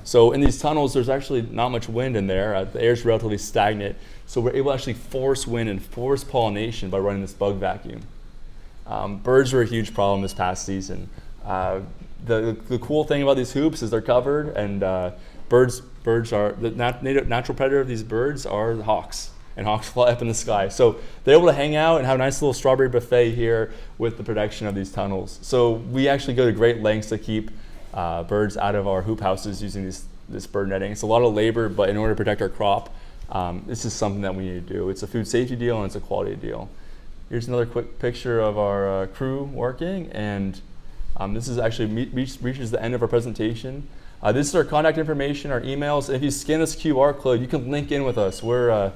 So in these tunnels, there's actually not much wind in there. The air is relatively stagnant. So we're able to actually force wind and force pollination by running this bug vacuum. Birds were a huge problem this past season. The cool thing about these hoops is they're covered, and birds are, the natural predator of these birds are the hawks, and hawks fly up in the sky. So they're able to hang out and have a nice little strawberry buffet here with the protection of these tunnels. So we actually go to great lengths to keep birds out of our hoop houses using this bird netting. It's a lot of labor, but in order to protect our crop, this is something that we need to do. It's a food safety deal and it's a quality deal. Here's another quick picture of our crew working, and this is actually reaches the end of our presentation. This is our contact information, our emails. If you scan this QR code, you can link in with us. Ryan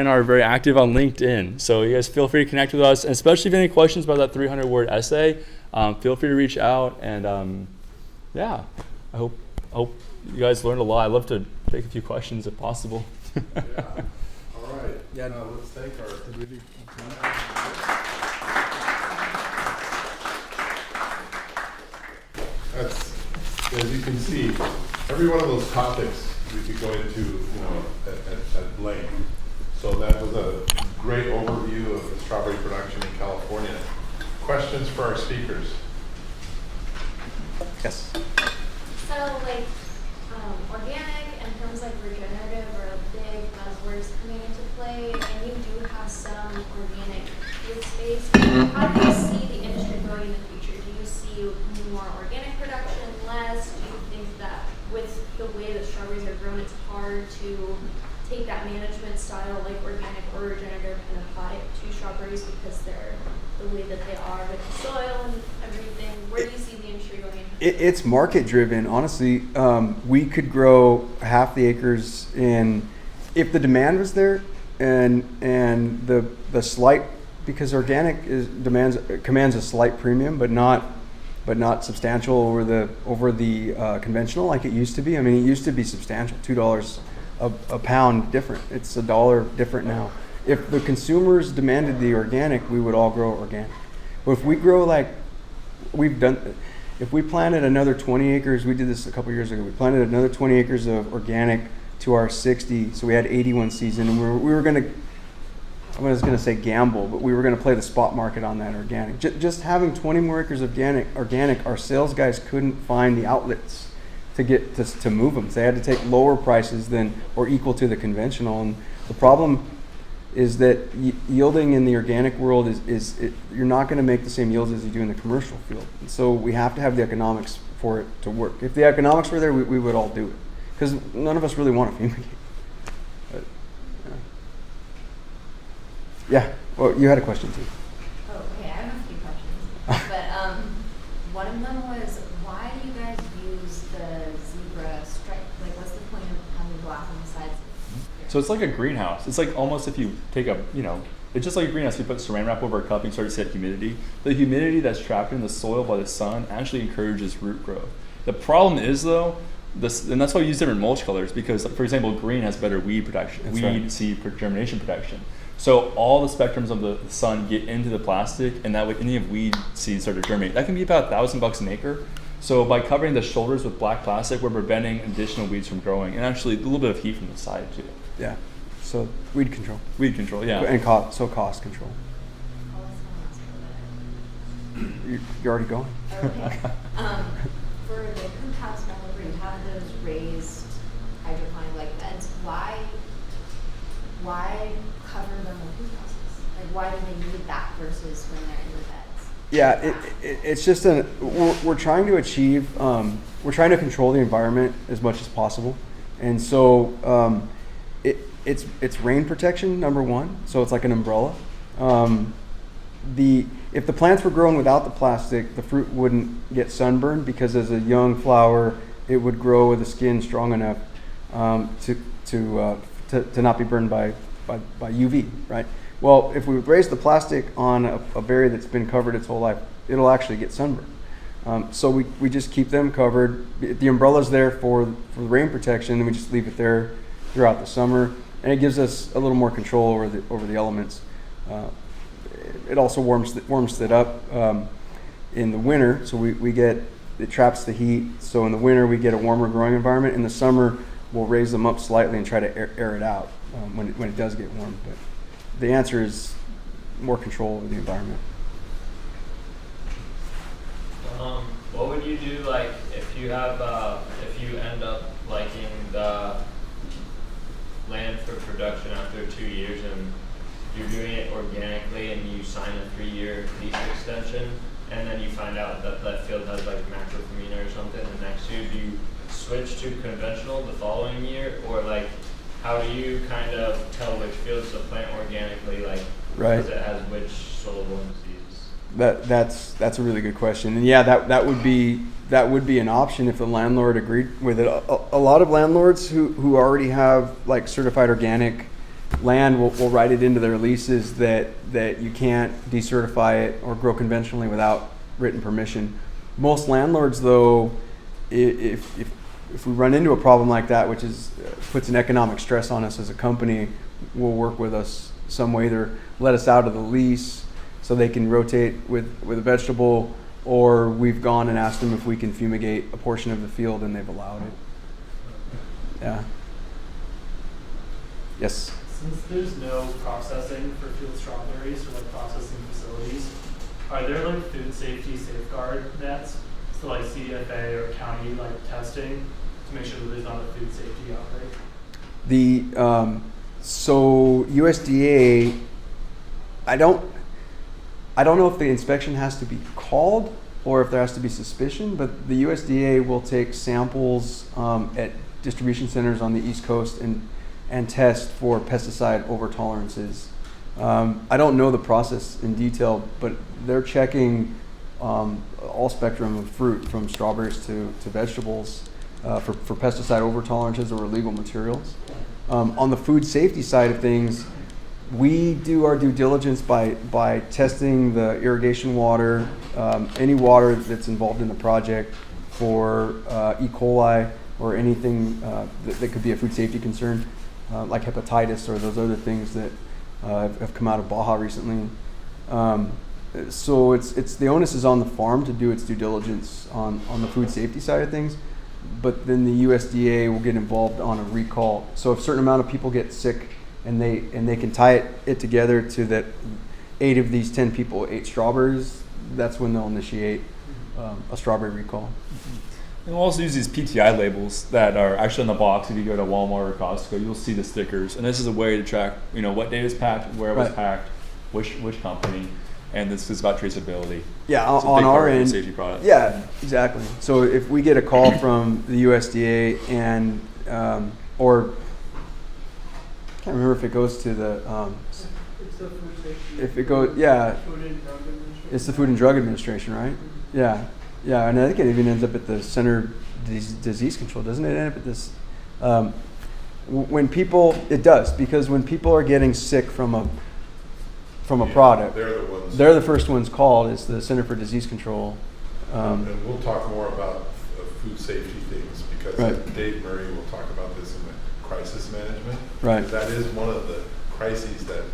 and I are very active on LinkedIn, so you guys feel free to connect with us, and especially if you have any questions about that 300-word essay, feel free to reach out. And yeah, I hope you guys learned a lot. I'd love to take a few questions if possible. Yeah. All right. Yeah. Now let's thank our committee. That's, as you can see, every one of those topics we could go into, at length. So that was a great overview of the strawberry production in California. Questions for our speakers? Yes. So, organic and terms like regenerative are big buzzwords coming into play, and you do have some organic food space. How do you see the industry going in the future? Do you see more organic production, less? Do you think that with the way that strawberries are grown, it's hard to take that management style, like organic or regenerative, and apply it to strawberries because they're the way that they are with the soil and everything? Where do you see the industry going? It's market driven, honestly. We could grow half the acres if the demand was there, and the slight, because organic commands a slight premium, but not substantial over the conventional like it used to be. I mean, it used to be substantial, $2 a pound different. It's $1 different now. If the consumers demanded the organic, we would all grow organic. But if we grow like we've done, if we planted another 20 acres, we did this a couple years ago. We planted another 20 acres of organic to our 60, so we had 81 season, and we were gonna. I was going to say gamble, but we were going to play the spot market on that organic. Just having 20 more acres of organic, our sales guys couldn't find the outlets to move them. So they had to take lower prices than or equal to the conventional. And the problem is that yielding in the organic world you're not going to make the same yields as you do in the commercial field. And so we have to have the economics for it to work. If the economics were there, we would all do it, because none of us really want to fumigate. Yeah, well, you had a question too. Oh, okay, I have a few questions. But one of them was, why do you guys use the zebra stripe? Like, what's the point of having black on the sides? So it's like a greenhouse. It's like almost if you take it's just like a greenhouse. You put saran wrap over a cup, and you start to set humidity. The humidity that's trapped in the soil by the sun actually encourages root growth. The problem is though, and that's why we use different mulch colors, because, for example, green has better weed protection, seed germination protection. So all the spectrums of the sun get into the plastic, and that way any of weed seeds start to germinate. That can be about $1,000 an acre. So by covering the shoulders with black plastic, we're preventing additional weeds from growing, and actually a little bit of heat from the side too. Yeah. So weed control. Weed control, yeah. And cost control. You're already going. Okay. For the hoop house model, where you have those raised hydroponic beds, why cover them with hoop houses? Like, why do they need that versus when they're in the beds? Yeah, it's just we're trying to achieve, we're trying to control the environment as much as possible. And so it's rain protection, number one. So it's like an umbrella. If the plants were grown without the plastic, the fruit wouldn't get sunburned, because as a young flower, it would grow with the skin strong enough to not be burned by by UV, right? Well, if we raise the plastic on a berry that's been covered its whole life, it'll actually get sunburned. So we just keep them covered. The umbrella's there for the rain protection, and we just leave it there throughout the summer, and it gives us a little more control over the elements. It also warms it up in the winter, so it traps the heat. So in the winter we get a warmer growing environment. In the summer we'll raise them up slightly and try to air it out when it does get warm. But the answer is more control over the environment. What would you do, like, if you end up liking the land for production after 2 years and you're doing it organically and you sign a 3-year lease extension, and then you find out that that field has like macropamina or something the next year, do you switch to conventional the following year, or like how do you kind of tell which fields to plant organically, like because it has which soil-borne diseases? That's a really good question, and yeah, that would be an option if the landlord agreed with it. A lot of landlords who already have like certified organic land will write it into their leases that you can't decertify it or grow conventionally without written permission. Most landlords, though, if we run into a problem like that, which puts an economic stress on us as a company, will work with us some way, either let us out of the lease so they can rotate with a vegetable, or we've gone and asked them if we can fumigate a portion of the field and they've allowed it. Yeah. Yes. Since there's no processing for field strawberries or like processing facilities, are there like food safety safeguard nets, so like CDFA or county like testing to make sure that there's not a food safety outbreak? So USDA, I don't know if the inspection has to be called or if there has to be suspicion, but the USDA will take samples at distribution centers on the East Coast and test for pesticide overtolerances. I don't know the process in detail, but they're checking all spectrum of fruit, from strawberries to vegetables, for pesticide overtolerances or illegal materials. On the food safety side of things, we do our due diligence by testing the irrigation water, any water that's involved in the project for E. coli or anything that could be a food safety concern, like hepatitis or those other things that have come out of Baja recently. So it's the onus is on the farm to do its due diligence on the food safety side of things, but then the USDA will get involved on a recall. So if a certain amount of people get sick and they can tie it together to that 8 of these 10 people ate strawberries, that's when they'll initiate a strawberry recall. And we'll also use these PTI labels that are actually on the box. If you go to Walmart or Costco, you'll see the stickers. And this is a way to track, what day it was packed, where it was packed, which company, and this is about traceability. Yeah, it's on our end. Safety product. Yeah, exactly. So if we get a call from the USDA and or I can't remember if it goes to the It's the food safety. if it goes, yeah, Food and Drug Administration. it's the Food and Drug Administration, right? Yeah, and I think it even ends up at the Center Disease Control, doesn't it? End up at this. When people, it does, because when people are getting sick from a product, they're the first ones called. It's the Center for Disease Control. And we'll talk more about food safety things, because Dave Murray will talk about this in the crisis management. Right. That is one of the crises that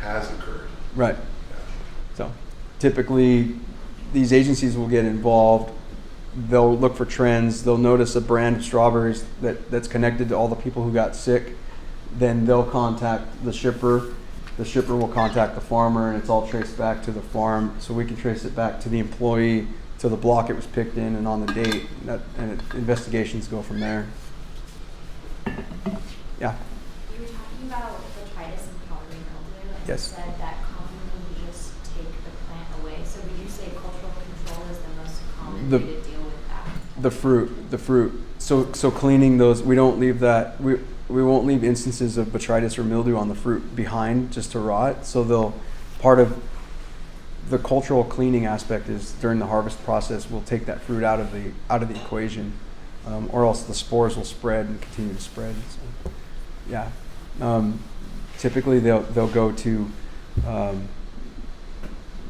has occurred. Right. Yeah. So typically these agencies will get involved. They'll look for trends. They'll notice a brand of strawberries that's connected to all the people who got sick. Then they'll contact the shipper. The shipper will contact the farmer, and it's all traced back to the farm. So we can trace it back to the employee, to the block it was picked in, and on the date. Investigations go from there. Yeah. You were talking about botrytis and powdery mildew, and Yes. you said that commonly you just take the plant away. So would you say cultural control is the most common way to deal with that? The fruit. So cleaning those, we don't leave that. We won't leave instances of botrytis or mildew on the fruit behind just to rot. So part of the cultural cleaning aspect is during the harvest process, we'll take that fruit out of the equation, or else the spores will spread and continue to spread. So, yeah. typically they'll go to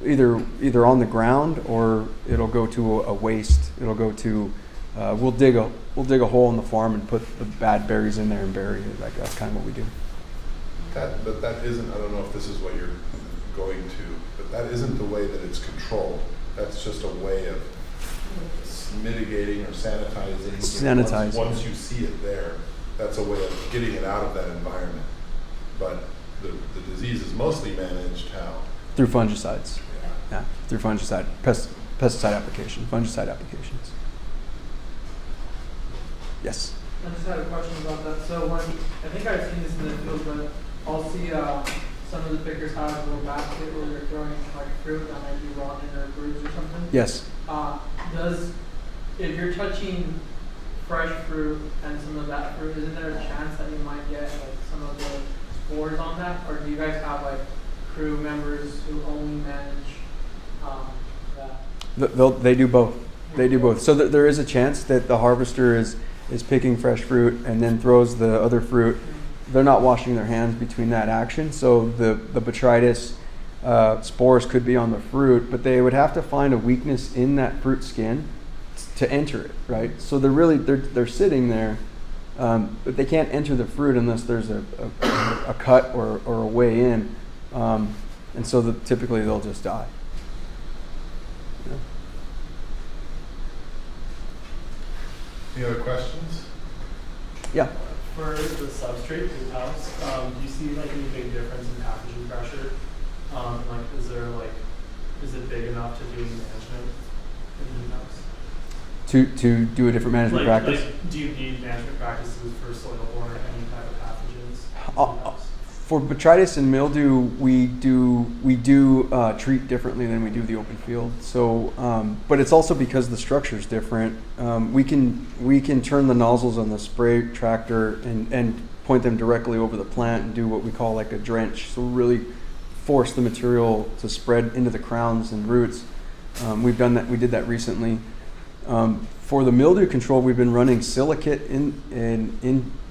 either on the ground, or it'll go to a waste. It'll go to we'll dig a hole in the farm and put the bad berries in there and bury it. Like, that's kind of what we do. But that isn't, I don't know if this is what you're going to, but that isn't the way that it's controlled. That's just a way of mitigating or sanitizing. Sanitizing. Once you see it there, that's a way of getting it out of that environment. But the disease is mostly managed how? Through fungicides. Yeah. Yeah, through pesticide application, fungicide applications. Yes. I just had a question about that. So when, I think I've seen this in the field, but I'll see some of the pickers have a little basket where they're throwing like fruit that might be rotten or bruised or something. Yes. If you're touching fresh fruit and some of that fruit, isn't there a chance that you might get like some of the spores on that? Or do you guys have like crew members who only manage that? They do both. They do both. So there is a chance that the harvester is picking fresh fruit and then throws the other fruit. They're not washing their hands between that action, so the botrytis spores could be on the fruit, but they would have to find a weakness in that fruit skin to enter it, right? So they're sitting there, but they can't enter the fruit unless there's a cut or a way in, and so typically they'll just die. Yeah. Any other questions? Yeah. For the substrate in house, do you see like any big difference in pathogen pressure? Like, is it big enough to do management in house? To do a different management practice. Like, do you need management practices for soil-borne or any type of pathogens in-house? For botrytis and mildew, we do treat differently than we do the open field. So, but it's also because the structure is different. We can turn the nozzles on the spray tractor and point them directly over the plant and do what we call like a drench. So really force the material to spread into the crowns and roots. We've done that. We did that recently. For the mildew control, we've been running silicate in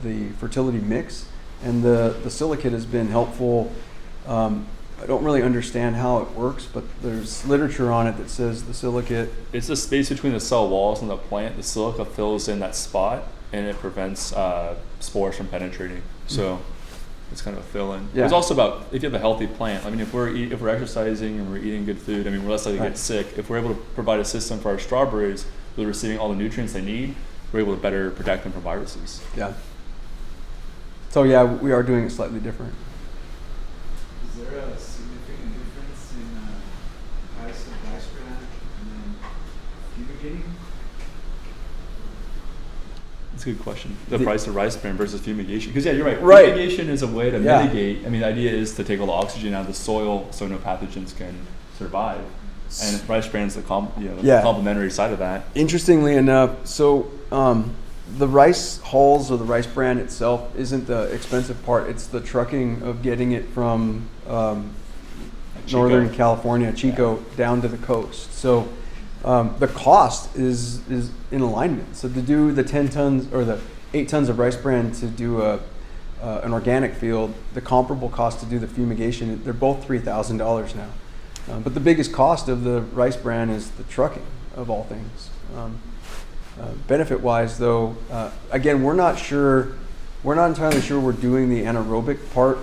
the fertility mix. And the silicate has been helpful. I don't really understand how it works, but there's literature on it that says the silicate. It's the space between the cell walls and the plant. The silica fills in that spot, and it prevents spores from penetrating. So it's kind of a fill-in. Yeah. It's also about if you have a healthy plant. I mean, if we're exercising and we're eating good food, I mean, we're less likely to get sick. If we're able to provide a system for our strawberries, they're receiving all the nutrients they need, we're able to better protect them from viruses. Yeah. So yeah, we are doing it slightly different. Is there a significant difference in price of rice bran and then fumigating? That's a good question. The price of rice bran versus fumigation. Because yeah, you're right. Right. Fumigation is a way to mitigate. I mean, the idea is to take all the oxygen out of the soil so no pathogens can survive. And rice bran is the complementary side of that. Interestingly enough, so the rice hulls or the rice bran itself isn't the expensive part. It's the trucking of getting it from Northern California, Chico, down to the coast. So the cost is in alignment. So to do the 10 tons or the 8 tons of rice bran to do an organic field, the comparable cost to do the fumigation, they're both $3,000 now. But the biggest cost of the rice bran is the trucking of all things. Benefit-wise, though, again, we're not entirely sure we're doing the anaerobic part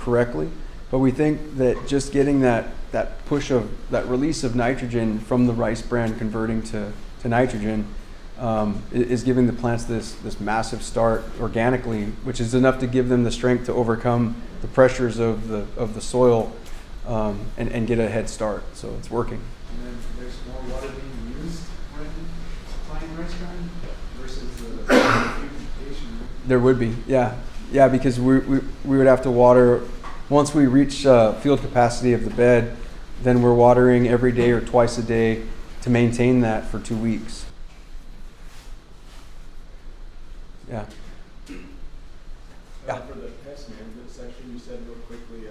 correctly, but we think that just getting that push of that release of nitrogen from the rice bran converting to nitrogen is giving the plants this massive start organically, which is enough to give them the strength to overcome the pressures of the soil and get a head start. So it's working. And then there's more water being used when applying rice bran versus the fumigation. There would be, yeah, because we would have to water once we reach field capacity of the bed. Then we're watering every day or twice a day to maintain that for 2 weeks. Yeah. For the pest management section, you said real quickly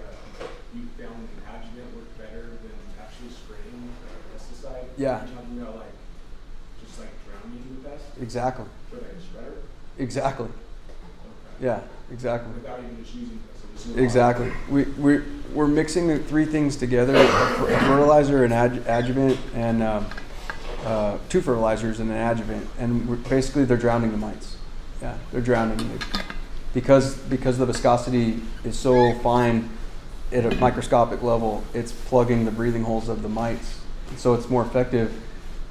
you found an adjuvant worked better than actually spraying pesticide. Yeah. You're talking about just like drowning the pest? Exactly. For like a spreader? Exactly. Okay. Yeah, exactly. without even just using it. So this is Exactly. We're mixing the three things together: a fertilizer, an adjuvant, and two fertilizers and an adjuvant. And basically, they're drowning the mites. Yeah, they're drowning it because the viscosity is so fine at a microscopic level. It's plugging the breathing holes of the mites, so it's more effective.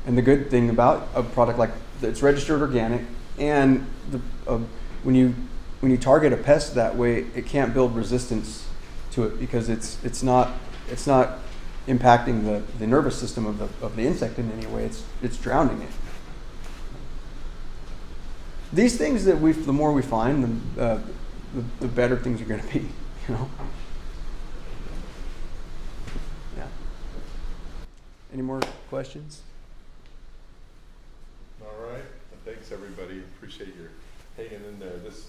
And the good thing about a product like it's registered organic, and when you target a pest that way, it can't build resistance to it because it's not impacting the nervous system of the insect in any way. It's drowning it. These things that the more we find, the better things are going to be. You know. Yeah. Any more questions? All right. Thanks, everybody. Appreciate your hanging in there. This